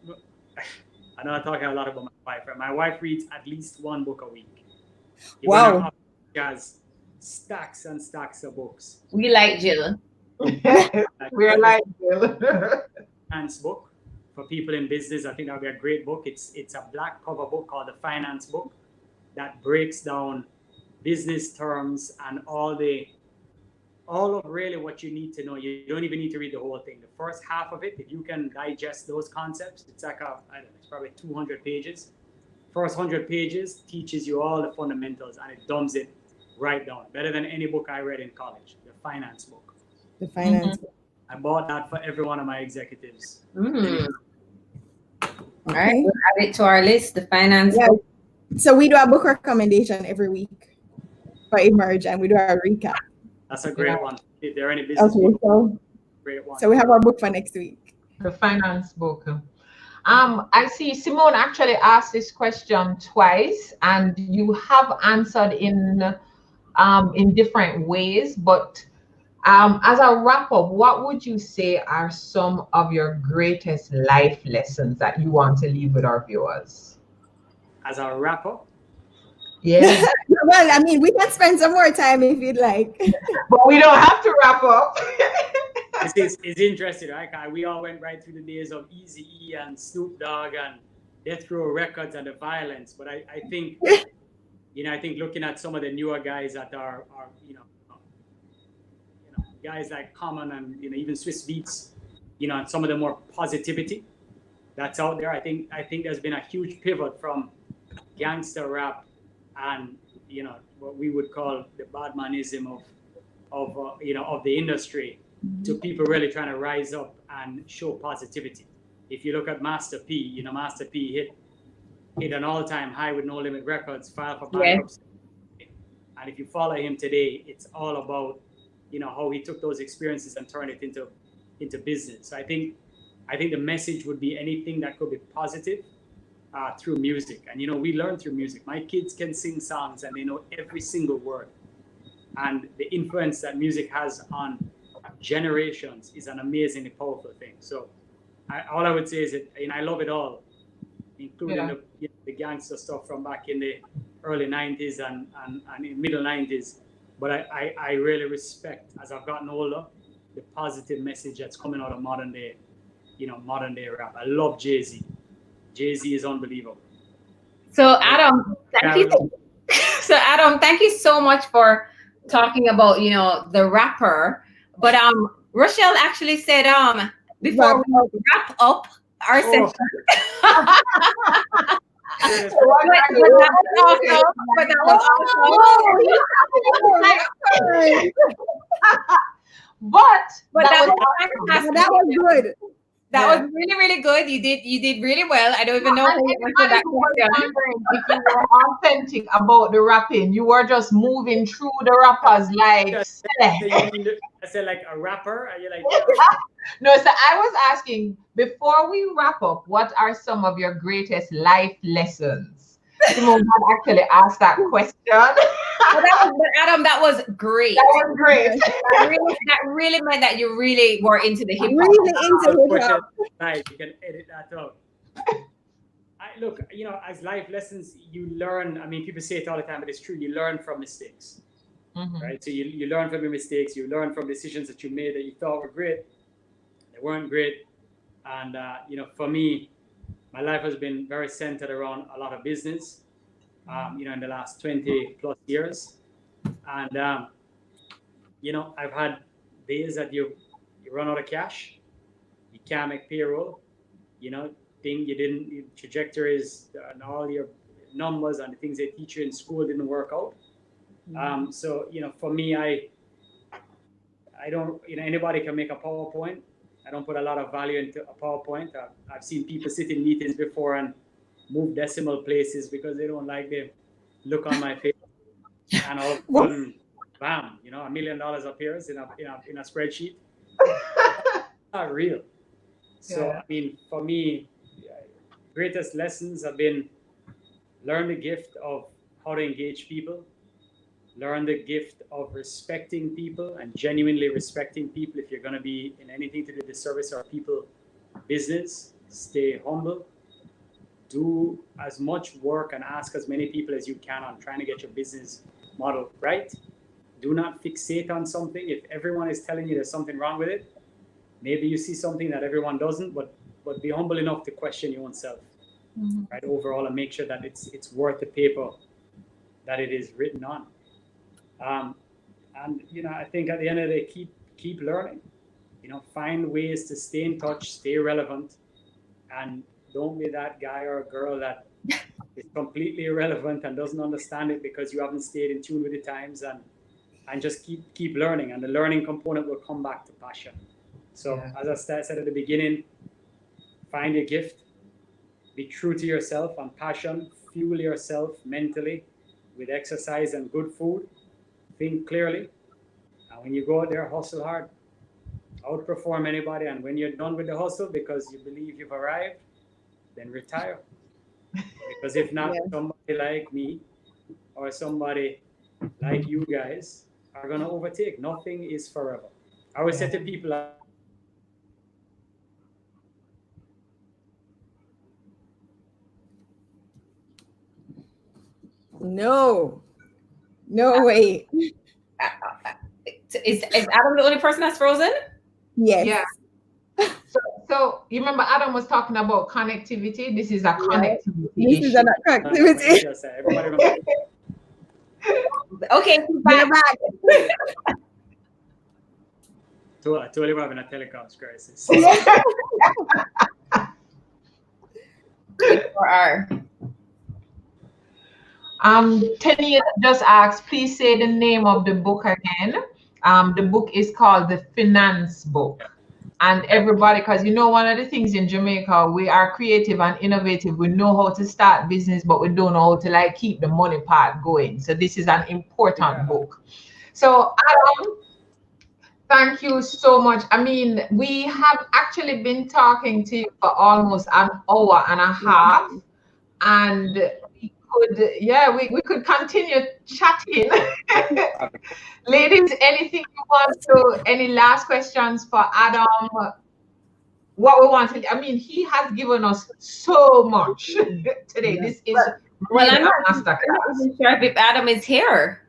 I'm talking a lot about my wife. Right? My wife reads at least one book a week. Wow. She has stacks and stacks of books. We like Jill. We're like Finance book for people in business. I think that would be a great book. It's a black cover book called The Finance Book that breaks down business terms and all of really what you need to know. You don't even need to read the whole thing. The first half of it, if you can digest those concepts, it's like it's probably 200 pages. First 100 pages teaches you all the fundamentals, and it dumbs it right down. Better than any book I read in college, the finance book. The finance book. I bought that for every one of my executives. All right, we'll add it to our list. The finance. Yeah. So we do a book recommendation every week for Emerge, and we do a recap. That's a great one. If there are any business Okay, books, great one. so we have our book for next week. the finance book. I see Simone actually asked this question twice, and you have answered in different ways. But as a wrap up, what would you say are some of your greatest life lessons that you want to leave with our viewers? As a wrap-up, Yes, Well, I mean, we can spend some more time if you'd like. but we don't have to wrap up. it's interesting, right? We all went right through the days of Eazy-E and Snoop Dogg and Death Row Records and the violence. But I think, I think looking at some of the newer guys that are guys like Common and even Swiss Beats, and some of the more positivity that's out there. I think there's been a huge pivot from gangster rap and what we would call the badmanism of the industry to people really trying to rise up and show positivity. If you look at Master P, Master P hit an all-time high with No Limit Records, filed for bankruptcy. Yeah. And if you follow him today, it's all about how he took those experiences and turned it into business. So I think the message would be anything that could be positive through music. And we learn through music. My kids can sing songs and they know every single word. And the influence that music has on generations is an amazingly powerful thing. So all I would say is that I love it all, including the gangster stuff from back in the early 90s and in middle 90s. But I really respect, as I've gotten older, the positive message that's coming out of modern day rap. I love Jay-Z. Jay-Z is unbelievable. So Adam, thank you so much for talking about the rapper. But Rochelle actually said before we wrap up our session. But that was fantastic. That was good. That was really, really good. You did really well. I don't even know how you answered that question. If you were authentic about the rapping, you were just moving through the rappers like. I said like a rapper. Are you like? No, so I was asking before we wrap up, what are some of your greatest life lessons? Simone actually asked that question. Adam, that was great. That was great. That really meant that you really were into the hip hop. Really into hip hop. Nice, you can edit that out. Look, as life lessons, you learn. I mean, people say it all the time, but it's true. You learn from mistakes, right? So you learn from your mistakes. You learn from decisions that you made that you thought were great. They weren't great. And for me, my life has been very centered around a lot of business. In the last 20 plus years, and I've had days that you run out of cash, you can't make payroll, thing you didn't, your trajectories and all your numbers and the things they teach you in school didn't work out. So for me, I don't, anybody can make a PowerPoint. I don't put a lot of value into a PowerPoint. I've seen people sit in meetings before and move decimal places because they don't like the look on my face, and all of a sudden, bam, $1 million appears in a spreadsheet. Not real. So I mean, for me, greatest lessons have been learn the gift of how to engage people, learn the gift of respecting people and genuinely respecting people. If you're going to be in anything to do with the service or people business, stay humble, do as much work and ask as many people as you can on trying to get your business model right. Do not fixate on something. If everyone is telling you there's something wrong with it, maybe you see something that everyone doesn't, but be humble enough to question your own self, right? Overall, and make sure that it's worth the paper that it is written on. And I think at the end of the day, keep learning. Find ways to stay in touch, stay relevant, and don't be that guy or girl that is completely irrelevant and doesn't understand it because you haven't stayed in tune with the times, and just keep learning. And the learning component will come back to passion. So as I said at the beginning, find your gift, be true to yourself and passion, fuel yourself mentally with exercise and good food, think clearly. And when you go out there, hustle hard, outperform anybody. And when you're done with the hustle because you believe you've arrived, then retire. Because if not, somebody like me or somebody like you guys are going to overtake. Nothing is forever. I always say to people, No way. Is Adam the only person that's frozen? Yes. Yeah. So you remember Adam was talking about connectivity. This is a connectivity This issue. is an connectivity. Okay, We're back. Totally having a telecoms crisis. Tenny just asked, please say the name of the book again. The book is called The Finance Book. And everybody, because one of the things in Jamaica, we are creative and innovative. We know how to start business, but we don't know how to keep the money part going. So this is an important book. So Adam, thank you so much. I mean, we have actually been talking to you for almost an hour and a half, and we could continue chatting. Ladies, anything you want to, any last questions for Adam? What we want to, I mean, he has given us so much today. This is well, really I'm not even sure if Adam is here.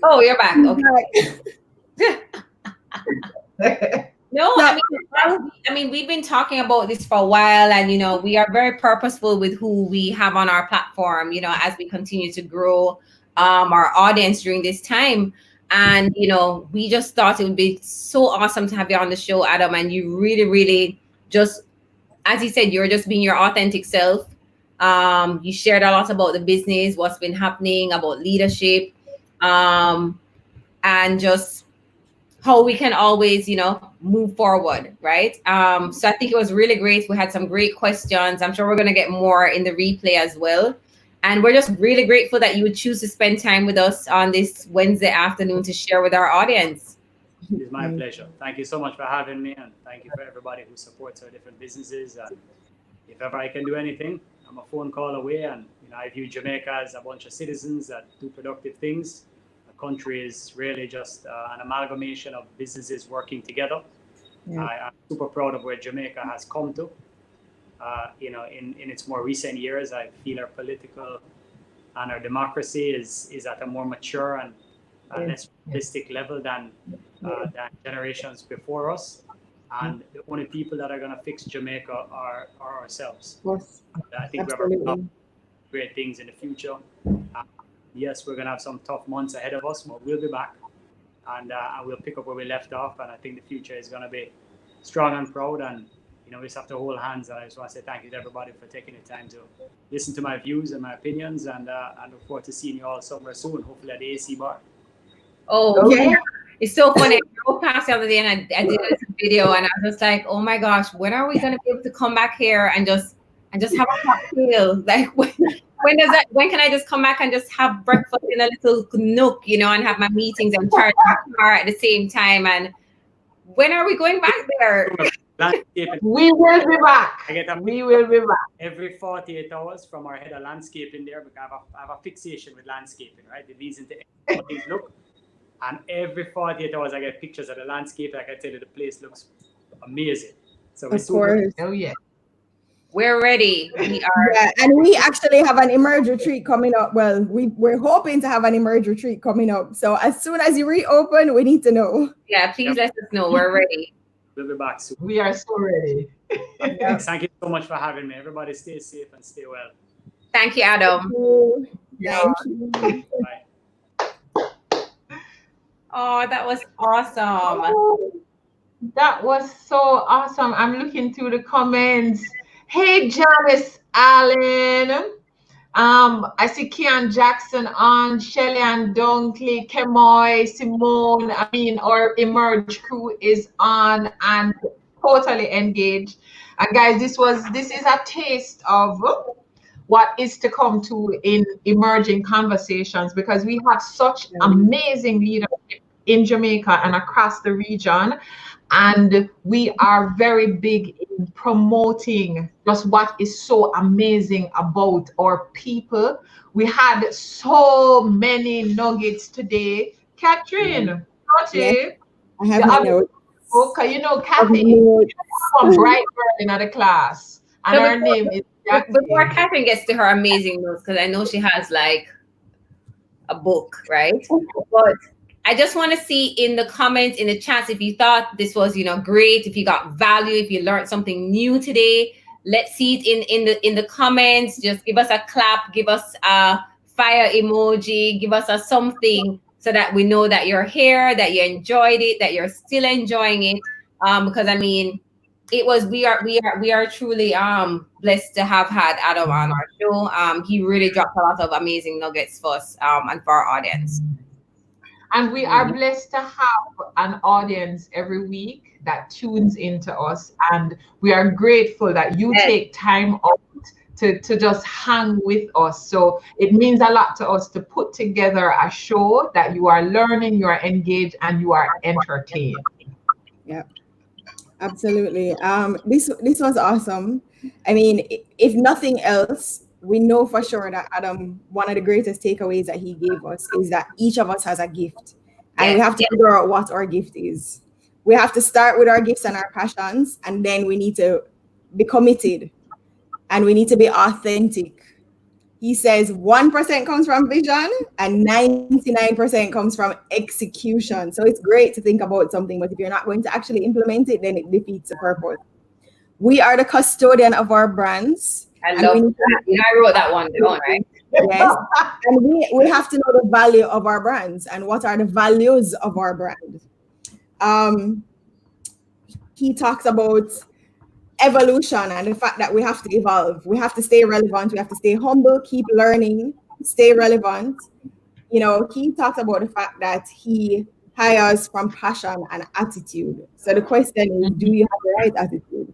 Oh, you're back. Okay. No, I mean, we've been talking about this for a while, and we are very purposeful with who we have on our platform. As we continue to grow our audience during this time, and we just thought it would be so awesome to have you on the show, Adam. And you really, really just, as you said, you're just being your authentic self. You shared a lot about the business, what's been happening, about leadership, and just how we can always, move forward, right? So I think it was really great. We had some great questions. I'm sure we're going to get more in the replay as well. And we're just really grateful that you would choose to spend time with us on this Wednesday afternoon to share with our audience. It's my pleasure. Thank you so much for having me, and thank you for everybody who supports our different businesses. And if ever I can do anything, I'm a phone call away. And I view Jamaica as a bunch of citizens that do productive things. Country is really just an amalgamation of businesses working together. I'm super proud of where Jamaica has come to. In its more recent years, I feel our political and our democracy is at a more mature and less realistic level than generations before us. And the only people that are going to fix Jamaica are ourselves. Yes, I think we have absolutely. great things in the future. Yes, we're going to have some tough months ahead of us, but we'll be back, and we'll pick up where we left off. And I think the future is going to be strong and proud. And we just have to hold hands. And I just want to say thank you to everybody for taking the time to listen to my views and my opinions. And I look forward to seeing you all somewhere soon, hopefully at the AC bar. Oh, Okay. it's so funny. I drove past the other day and I did a video, and I was just like, oh my gosh, when are we going to be able to come back here and just have a cocktail? Like, when can I just come back and just have breakfast in a little nook, and have my meetings and charge my car at the same time? And when are we going back there? We will be back. We will be back. Every 48 hours from our head of landscaping there, because I have a fixation with landscaping, right? It leads into everybody's look. And every 48 hours, I get pictures of the landscape. Like I tell you, the place looks amazing. So Of course. Oh, yeah. We're ready. We are. Yeah, and we actually have an Emerge retreat coming up. Well, we're hoping to have an Emerge retreat coming up. So as soon as you reopen, we need to know. Yeah, please let us know. We're ready. We'll be back soon. We are so ready. Thank you so much for having me. Everybody stay safe and stay well. Thank you, Adam. Thank you. Bye. Oh, that was awesome. Oh, that was so awesome. I'm looking through the comments. Hey, Janice Allen. I see Kian Jackson on, Shelly and Dunkley, Kemoy, Simone. Our Emerge crew is on and totally engaged. And guys, this is a taste of what is to come to in emerging conversations, because we have such amazing leadership in Jamaica and across the region. And we are very big in promoting just what is so amazing about our people. We had so many nuggets today. Catherine, Yeah, I have my notes. Okay, Kathy is from bright girl in the class. And So her name is Jackie. Before Catherine gets to her amazing notes, because I know she has like a book, right? But I just want to see in the comments, in the chats, if you thought this was, great, if you got value, if you learned something new today. Let's see it in the comments. Just give us a clap, give us a fire emoji, give us a something, so that we know that you're here, that you enjoyed it, that you're still enjoying it. Because we are truly blessed to have had Adam on our show. He really dropped a lot of amazing nuggets for us and for our audience. And we are blessed to have an audience every week that tunes into us. And we are grateful that you take time out to just hang with us. So it means a lot to us to put together a show that you are learning, you are engaged, and you are entertained. Yep. Absolutely. This was awesome. If nothing else, we know for sure that Adam, one of the greatest takeaways that he gave us is that each of us has a gift, and we have to figure out what our gift is. We have to start with our gifts and our passions, and then we need to be committed, and we need to be authentic. He says 1% comes from vision and 99% comes from execution. So it's great to think about something, but if you're not going to actually implement it, then it defeats the purpose. We are the custodian of our brands. I love that. I wrote that one down, right? Yes. And we have to know the value of our brands and what are the values of our brand. He talks about evolution and the fact that we have to evolve. We have to stay relevant. We have to stay humble, keep learning, stay relevant. He talks about the fact that he hires from passion and attitude. So the question is, do you have the right attitude?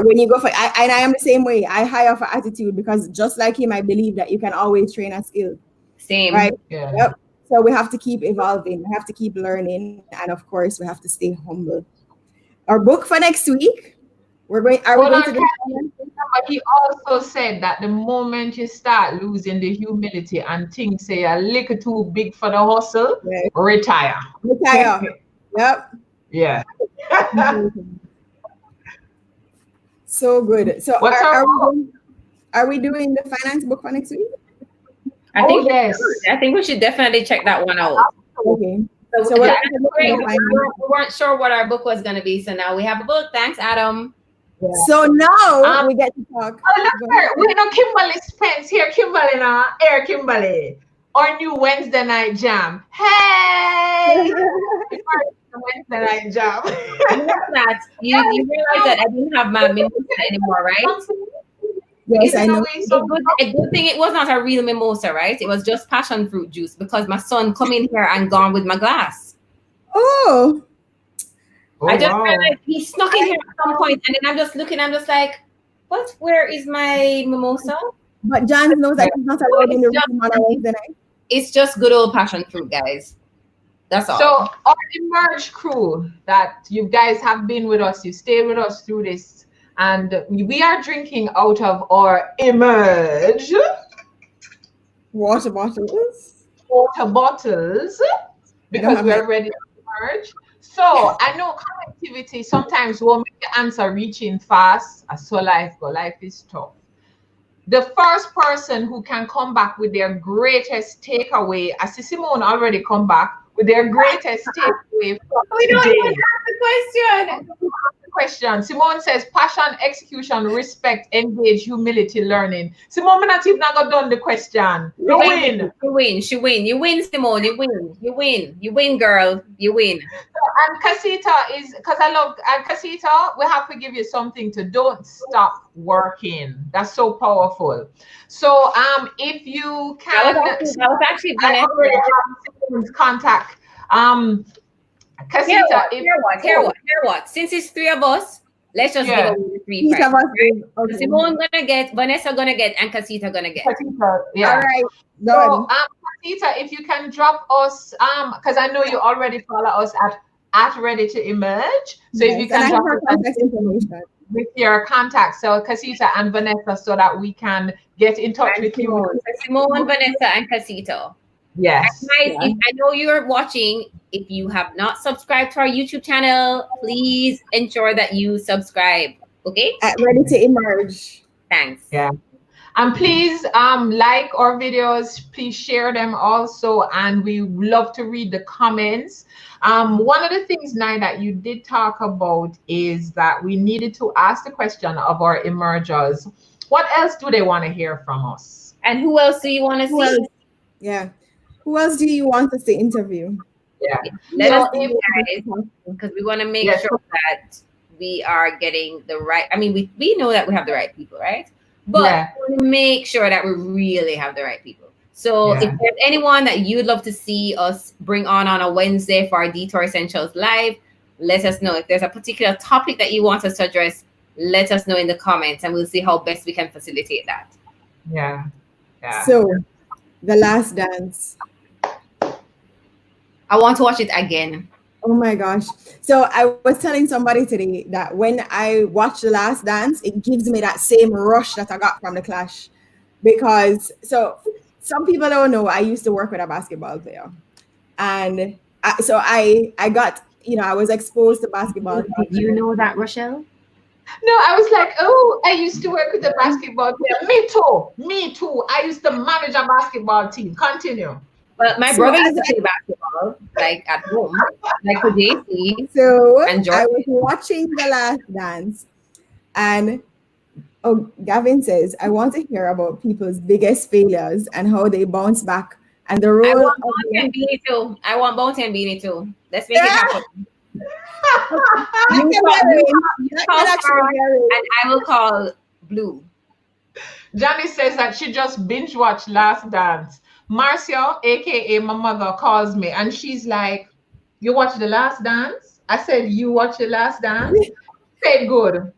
When you go for, I am the same way. I hire for attitude because just like him, I believe that you can always train a skill. Same. Right? Yeah. Yep. So we have to keep evolving. We have to keep learning. And of course, we have to stay humble. Our book for next week, but he also said that the moment you start losing the humility and things say a little too big for the hustle, retire. Yep. Yeah. So good. So are we doing the finance book for next week? I think we should definitely check that one out. Okay. So, So yeah, we we weren't sure what our book was going to be. So now we have a book. Thanks, Adam. So now we get to talk. Oh, look here. We know Kimberly Spence here. Kimberly now. Here, Kimberly. Our new Wednesday night jam. Hey! Wednesday night jam. You realize that I didn't have my mimosa anymore, right? Yes, I know. A good thing it was not a real mimosa, right? It was just passion fruit juice because my son come in here and gone with my glass. Oh. I just realized he snuck in here at some point, and then I'm just looking. I'm just like, "What? Where is my mimosa?" But John knows that he's not allowed in the room on a Wednesday night. It's just good old passion fruit, guys. That's all. So our Emerge crew that you guys have been with us, you stayed with us through this, and we are drinking out of our Emerge water bottles because we are ready to emerge. So I know connectivity sometimes won't make the answer reaching fast. So life is tough. The first person who can come back with their greatest takeaway, I see Simone already come back with their greatest takeaway. We don't even ask the question. Simone says passion, execution, respect, engage, humility, learning. Simone, not even got done the question. You win. You win. She win. You win, Simone. You win. You win. You win, girl. You win. And Casita is because I love and Casita, we have to give you something to don't stop working. That's so powerful. So if you can I was actually gonna contact Casita, hear what? Since it's three of us, let's just give away the three prizes. Right? Simone gonna get, Vanessa gonna get, and Casita gonna get. Casita, yeah. All right. So Casita, if you can drop us, because I know you already follow us at Ready to Emerge. So if you can drop us information with your contacts, so Casita and Vanessa, so that we can get in touch with Simone. you. Simone, Vanessa, and Casita. Yes. Guys, if I know you're watching, if you have not subscribed to our YouTube channel, please ensure that you subscribe. Okay? At Ready to Emerge. Thanks. Yeah. And please like our videos, please share them also, and we love to read the comments. One of the things now that you did talk about is that we needed to ask the question of our emergers, what else do they want to hear from us? And who else do you want to see? Yeah. Who else do you want us to interview? Yeah. Let us know, guys, because we want to make sure that we are getting the right, I mean, we know that we have the right people, right? But we want to make sure that we really have the right people. So if there's anyone that you'd love to see us bring on a Wednesday for our Detour Essentials Live, let us know. If there's a particular topic that you want us to address, let us know in the comments, and we'll see how best we can facilitate that. Yeah. So, The Last Dance. I want to watch it again. Oh my gosh. So I was telling somebody today that when I watch The Last Dance, it gives me that same rush that I got from The Clash. Because, so some people don't know, I used to work with a basketball player. And I got, I was exposed to basketball. Did you know that, Rochelle? No, I was like, oh, I used to work with a basketball player. Me too. I used to manage a basketball team. Continue. Well, my brother used to play basketball, like at home, like with JC. So and I was watching The Last Dance, and Gavin says, I want to hear about people's biggest failures and how they bounce back. And the role I want Bounty and Beanie too. I want Bounty and Beanie too. Let's make it happen. You call Sarah, and I will call Blue. Johnny says that she just binge watched Last Dance. Marcia, aka my mother, calls me and she's like, you watch The Last Dance? I said, you watch The Last Dance? Say good.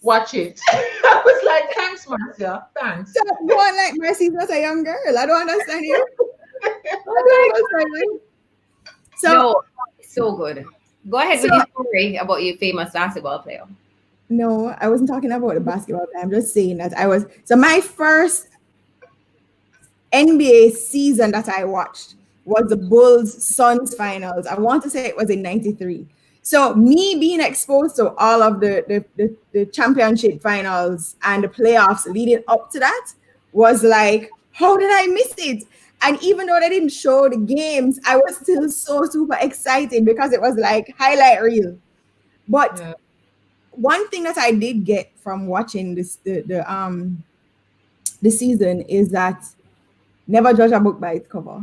Watch it. I was like, thanks, Marcia. Thanks. So one like Mercy's not a young girl. I don't understand you. So good. Go ahead with your story about your famous basketball player. No, I wasn't talking about the basketball player. I'm just saying that my first NBA season that I watched was the Bulls-Suns finals. I want to say it was in 93. So me being exposed to all of the championship finals and the playoffs leading up to that was like, how did I miss it? And even though they didn't show the games, I was still so super excited because it was like highlight reel. But Yeah. one thing that I did get from watching the season is that never judge a book by its cover.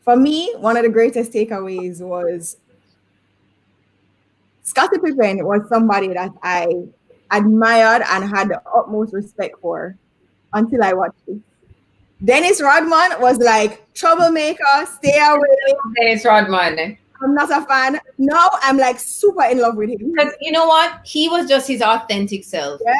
For me, one of the greatest takeaways was Scottie Pippen was somebody that I admired and had the utmost respect for until I watched it. Dennis Rodman was like troublemaker, stay away. Dennis Rodman. I'm not a fan. Now I'm like super in love with him. Because you know what? He was just his authentic self. Yeah.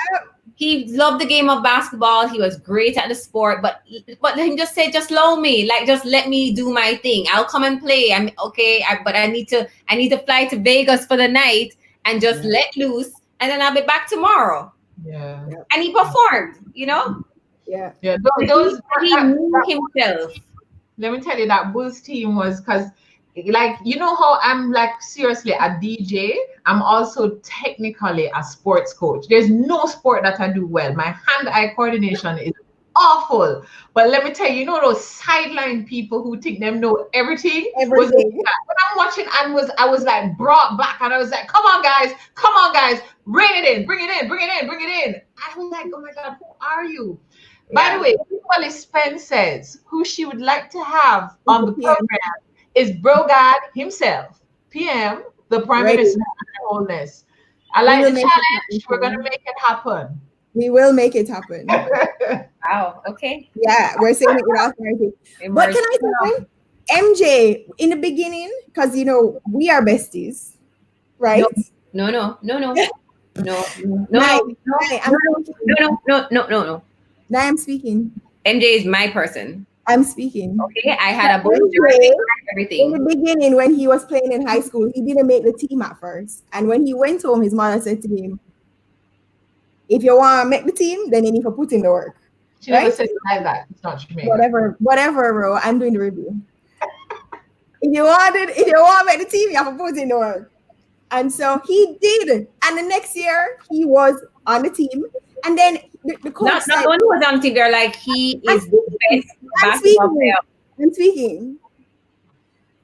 He loved the game of basketball. He was great at the sport, but he just said, just allow me, like just let me do my thing. I'll come and play. I'm okay, but I need to fly to Vegas for the night and just let loose, and then I'll be back tomorrow. Yeah. And he performed, you know. Yeah. Yeah. He knew himself. Let me tell you, that Bulls team was, because like, you know how I'm like seriously a DJ, I'm also technically a sports coach. There's no sport that I do well. My hand-eye coordination is awful. But let me tell you, you know those sideline people who think them know everything? When I'm watching, I was like brought back, and I was like, come on guys, bring it in. I was like, oh my God, who are you? By the way, Kimberly Spence says who she would like to have on the program is Bro God himself, PM, the Prime Minister of the Wholeness. I like the challenge. We're going to make it happen. We will make it happen. Wow. Okay. Yeah, we're saying it with authority. But can I say, MJ, in the beginning, because you know we are besties, right? No. No. No. Now I'm speaking. MJ is my person. I'm speaking. Okay, I had a book jersey, everything. In the beginning, when he was playing in high school, he didn't make the team at first. And when he went home, his mother said to him, if you want to make the team, then you need to put in the work. She never said it like that. It's not true. Whatever, bro. I'm doing the review. If you want to make the team, you have to put in the work. And so he did. And the next year, he was on the team. And then the coach not only was on the team, they're like, he is the best basketball player. I'm speaking.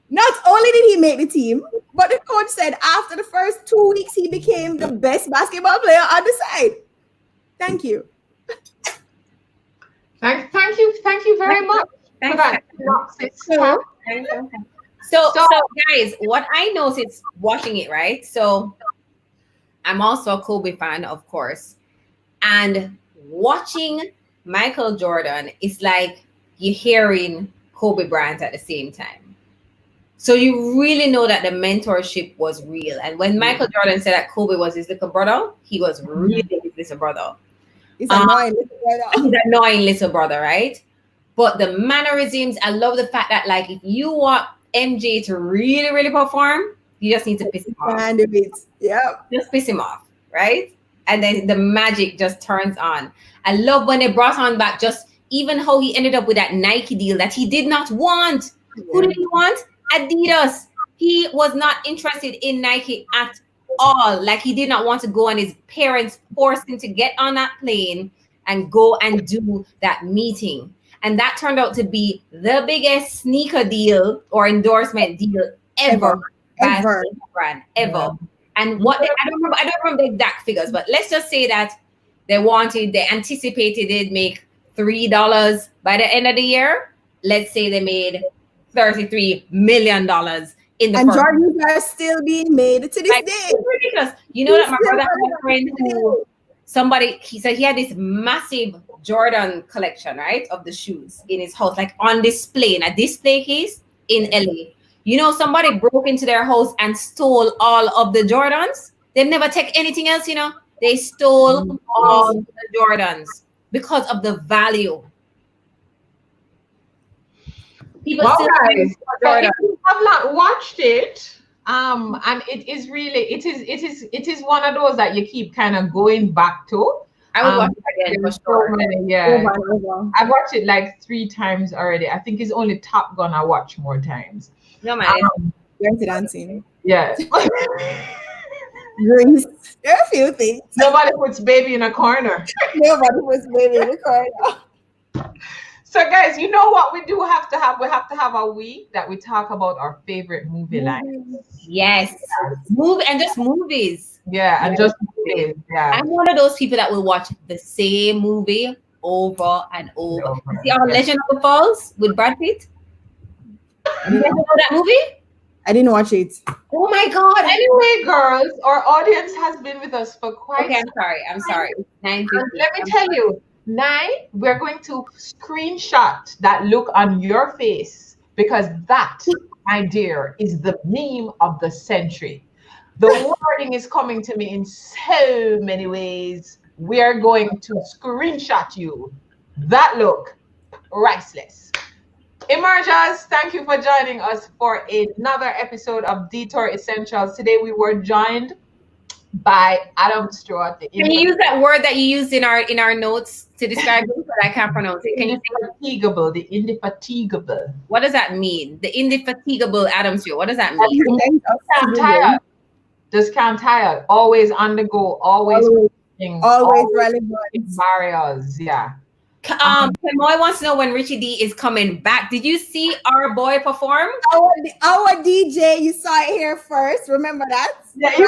Not only did he make the team, but the coach said after the first 2 weeks, he became the best basketball player on the side. Thank you. Thank you very much for that synopsis. So guys, what I noticed watching it, right? So I'm also a Kobe fan, of course. And watching Michael Jordan is like you're hearing Kobe Bryant at the same time. So you really know that the mentorship was real. And when Michael Jordan said that Kobe was his little brother, he was really his little brother. He's annoying little brother. He's an annoying little brother, right? But the mannerisms, I love the fact that like if you want MJ to really, really perform, you just need to piss him off. Just piss him off, right? And then the magic just turns on. I love when they brought on back just even how he ended up with that Nike deal that he did not want. Yeah. Who did he want? Adidas. He was not interested in Nike at all. Like he did not want to go, and his parents forced him to get on that plane and go and do that meeting. And that turned out to be the biggest sneaker deal or endorsement deal ever. Brand ever. Yeah. And what I don't remember the exact figures, but let's just say that they anticipated they'd make $3 by the end of the year. Let's say they made $33 million in the and Jordans are still being made to this day. It's ridiculous. You know that my brother had a friend who he said he had this massive Jordan collection, right, of the shoes in his house, like on display in a display case in LA. You know, somebody broke into their house and stole all of the Jordans. They never take anything else, you know. They stole all the Jordans because of the value. People still guys, if you have not watched it, and it is one of those that you keep kind of going back to. I would watch it again for sure. I've watched it like 3 times already. I think it's only Top Gun I watch more times. No man, Dirty Dancing. Yeah. Grease. There are a few things. Nobody puts baby in a corner. Nobody puts baby in a corner. So guys, you know what we do have to have? We have to have a week that we talk about our favorite movie lines. Yes. Just movies. Yeah, and just movies. Yeah. I'm one of those people that will watch the same movie over and over. You see our Legend of the Falls with Brad Pitt? You guys know that movie? I didn't watch it. Oh my God. Anyway, girls, our audience has been with us for quite Okay, I'm sorry. 9:50. Let me tell you, we're going to screenshot that look on your face because that, my dear, is the meme of the century. The wording is coming to me in so many ways. We are going to screenshot you. That look, priceless. Emergers, thank you for joining us for another episode of Detour Essentials. Today we were joined by Adam Stewart. Can you use that word that you used in our notes to describe it? But I can't pronounce it. Can you say the indefatigable. what does that mean? The indefatigable Adam Stewart. What does that mean? Can't tire. Just can't tire. Always on the go. Always relevant. Barriers. Yeah. Kemoy wants to know when Richie D is coming back. Did you see our boy perform? Our DJ, you saw it here first. Remember that? Yeah, he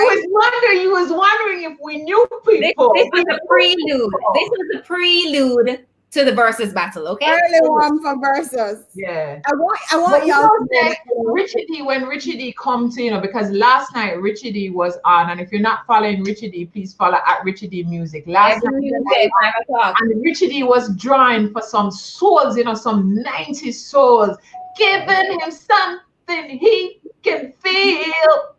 was wondering if we knew people. This was a prelude. This was a prelude to the versus battle. Okay. Early one for versus. Yeah. I want y'all to know Richie D, when Richie D comes in, because last night Richie D was on, and if you're not following Richie D, please follow at Richie D Music. Last night, and Richie D was drawing for some souls, some 90 souls, giving him something he can feel,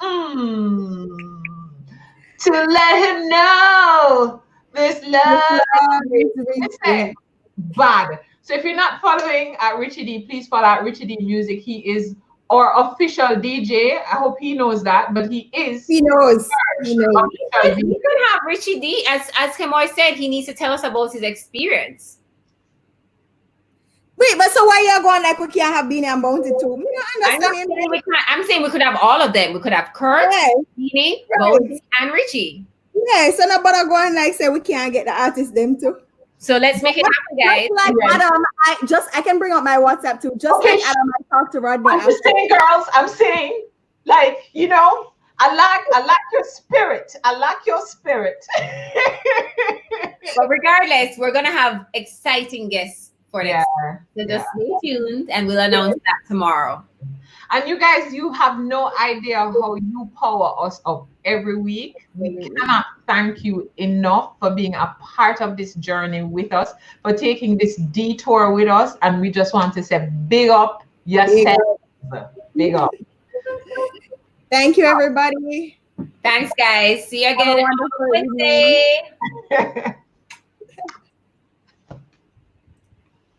to let him know this love is bad. So if you're not following at Richie D, please follow at Richie D Music. He is our official DJ. I hope he knows that, but he is. He knows. You can have Richie D, as Kemoy said, he needs to tell us about his experience. Wait, but so why y'all going like we can't have Beanie and Bounty too? I'm saying we could have all of them. We could have Kurt, Beanie, Bounty, and Richie. Yeah, so nobody going like say we can't get the artists them too. So let's make it happen, guys. Like Adam, I can bring up my WhatsApp too. Like Adam, I talked to Rodney. I'm just saying, girls. I'm saying, like, I like your spirit. I like your spirit. But regardless, we're gonna have exciting guests for next week. So just stay tuned, and we'll announce that tomorrow. And you guys, you have no idea how you power us up every week. We cannot thank you enough for being a part of this journey with us, for taking this detour with us. And we just want to say big up yourself. Big up. Thank you, everybody. Thanks, guys. See you again. Have a wonderful day.